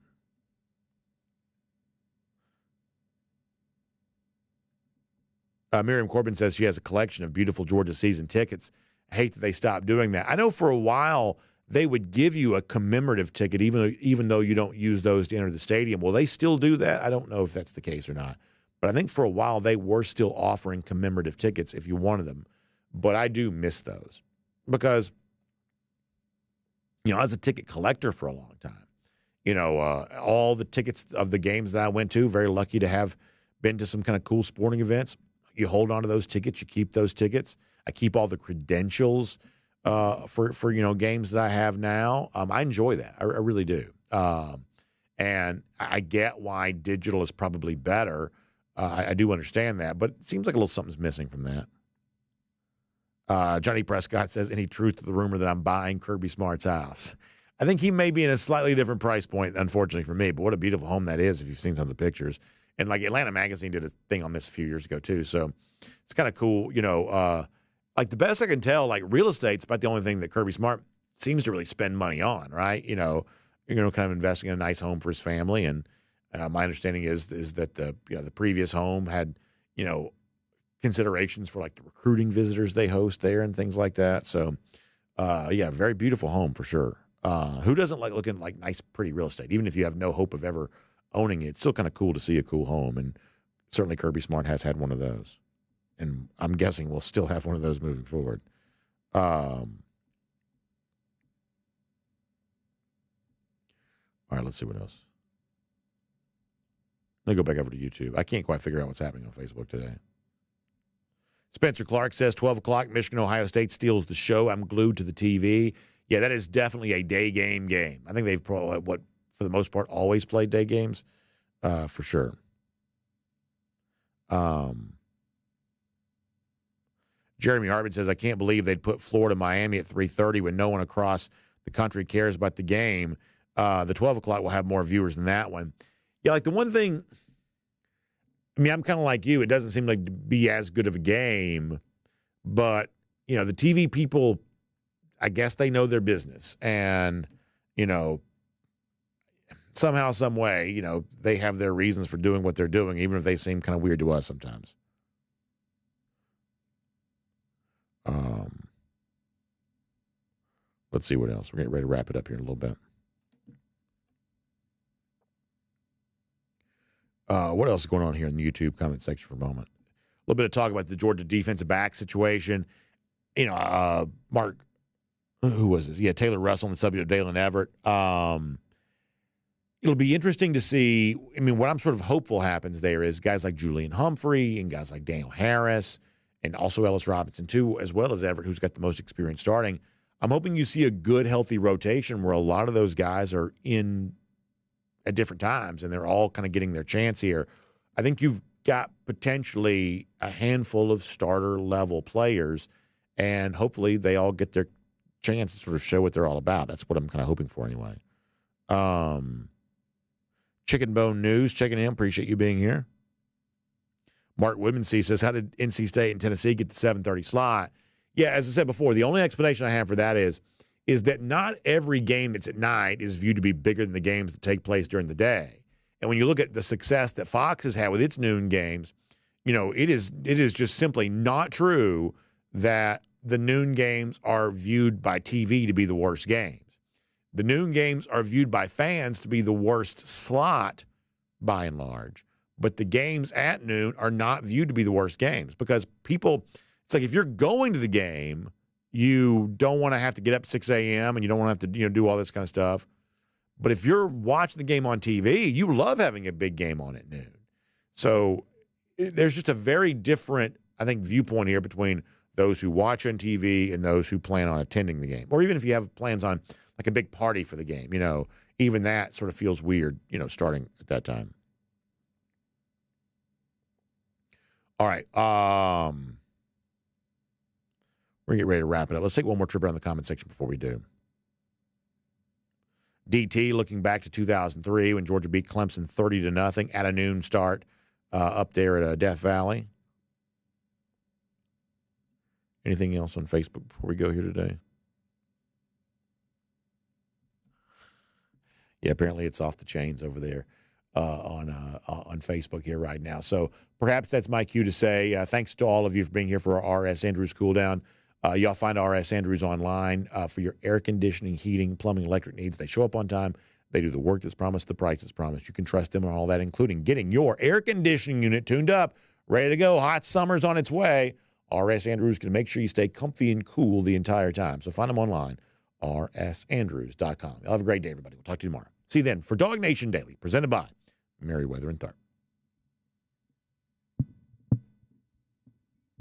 Miriam Corbin says she has a collection of beautiful Georgia season tickets. I hate that they stopped doing that. I know for a while they would give you a commemorative ticket even though you don't use those to enter the stadium. Will they still do that? I don't know if that's the case or not. But I think for a while they were still offering commemorative tickets if you wanted them. But I do miss those because, I was a ticket collector for a long time. All the tickets of the games that I went to, very lucky to have been to some kind of cool sporting events. You hold on to those tickets. You keep those tickets. I keep all the credentials for games that I have now. I enjoy that. I really do. And I get why digital is probably better. I do understand that, but it seems like a little something's missing from that. Johnny Prescott says, any truth to the rumor that I'm buying Kirby Smart's house? I think he may be in a slightly different price point, unfortunately for me, but what a beautiful home that is if you've seen some of the pictures. And Atlanta Magazine did a thing on this a few years ago too. So it's kind of cool. The best I can tell, real estate's about the only thing that Kirby Smart seems to really spend money on, right? Kind of investing in a nice home for his family. And my understanding is that the previous home had, considerations for the recruiting visitors they host there and things like that. So very beautiful home for sure. Who doesn't like looking nice, pretty real estate? Even if you have no hope of ever owning it, it's still kind of cool to see a cool home. And certainly Kirby Smart has had one of those. And I'm guessing we'll still have one of those moving forward. All right, let's see what else. Let me go back over to YouTube. I can't quite figure out what's happening on Facebook today. Spencer Clark says 12 o'clock, Michigan, Ohio State steals the show. I'm glued to the TV. Yeah, that is definitely a day game. I think they've probably, for the most part, always played day games, for sure. Jeremy Harbin says, I can't believe they'd put Florida-Miami at 3:30 when no one across the country cares about the game. The 12 o'clock will have more viewers than that one. Yeah, the one thing, I'm kind of like you. It doesn't seem like to be as good of a game, but, the TV people, I guess they know their business. And, somehow, some way, they have their reasons for doing what they're doing, even if they seem kind of weird to us sometimes. Let's see what else. We're getting ready to wrap it up here in a little bit. What else is going on here in the YouTube comment section for a moment? A little bit of talk about the Georgia defensive back situation. Mark, who was this? Yeah, Taylor Russell and the subject of Dalen Everett. It'll be interesting to see. What I'm sort of hopeful happens there is guys like Julian Humphrey and guys like Daniel Harris and also Ellis Robinson too, as well as Everett, who's got the most experience starting. I'm hoping you see a good, healthy rotation where a lot of those guys are in at different times and they're all kind of getting their chance here. I think you've got potentially a handful of starter-level players, and hopefully they all get their chance to sort of show what they're all about. That's what I'm kind of hoping for anyway. Chicken Bone News, checking in. Appreciate you being here. Mark Woodmansee says, how did NC State and Tennessee get the 7:30 slot? Yeah, as I said before, the only explanation I have for that is is that not every game that's at night is viewed to be bigger than the games that take place during the day. And when you look at the success that Fox has had with its noon games, it is just simply not true that the noon games are viewed by TV to be the worst games. The noon games are viewed by fans to be the worst slot by and large. But the games at noon are not viewed to be the worst games because people, it's like if you're going to the game, you don't want to have to get up at 6 a.m. and you don't want to have to do all this kind of stuff. But if you're watching the game on TV, you love having a big game on at noon. So there's just a very different, I think, viewpoint here between those who watch on TV and those who plan on attending the game. Or even if you have plans on like a big party for the game, even that sort of feels weird, starting at that time. All right. We're going to get ready to wrap it up. Let's take one more trip around the comment section before we do. DT looking back to 2003 when Georgia beat Clemson 30-0 at a noon start up there at Death Valley. Anything else on Facebook before we go here today? Yeah, apparently it's off the chains over there on Facebook here right now. So perhaps that's my cue to say thanks to all of you for being here for our R.S. Andrews Cool Down. Y'all find R.S. Andrews online for your air conditioning, heating, plumbing, electric needs. They show up on time. They do the work that's promised, the price that's promised. You can trust them on all that, including getting your air conditioning unit tuned up, ready to go. Hot summer's on its way. R.S. Andrews can make sure you stay comfy and cool the entire time. So find them online, rsandrews.com. Y'all have a great day, everybody. We'll talk to you tomorrow. See you then for DawgNation Daily, presented by Merriweather and Tharp.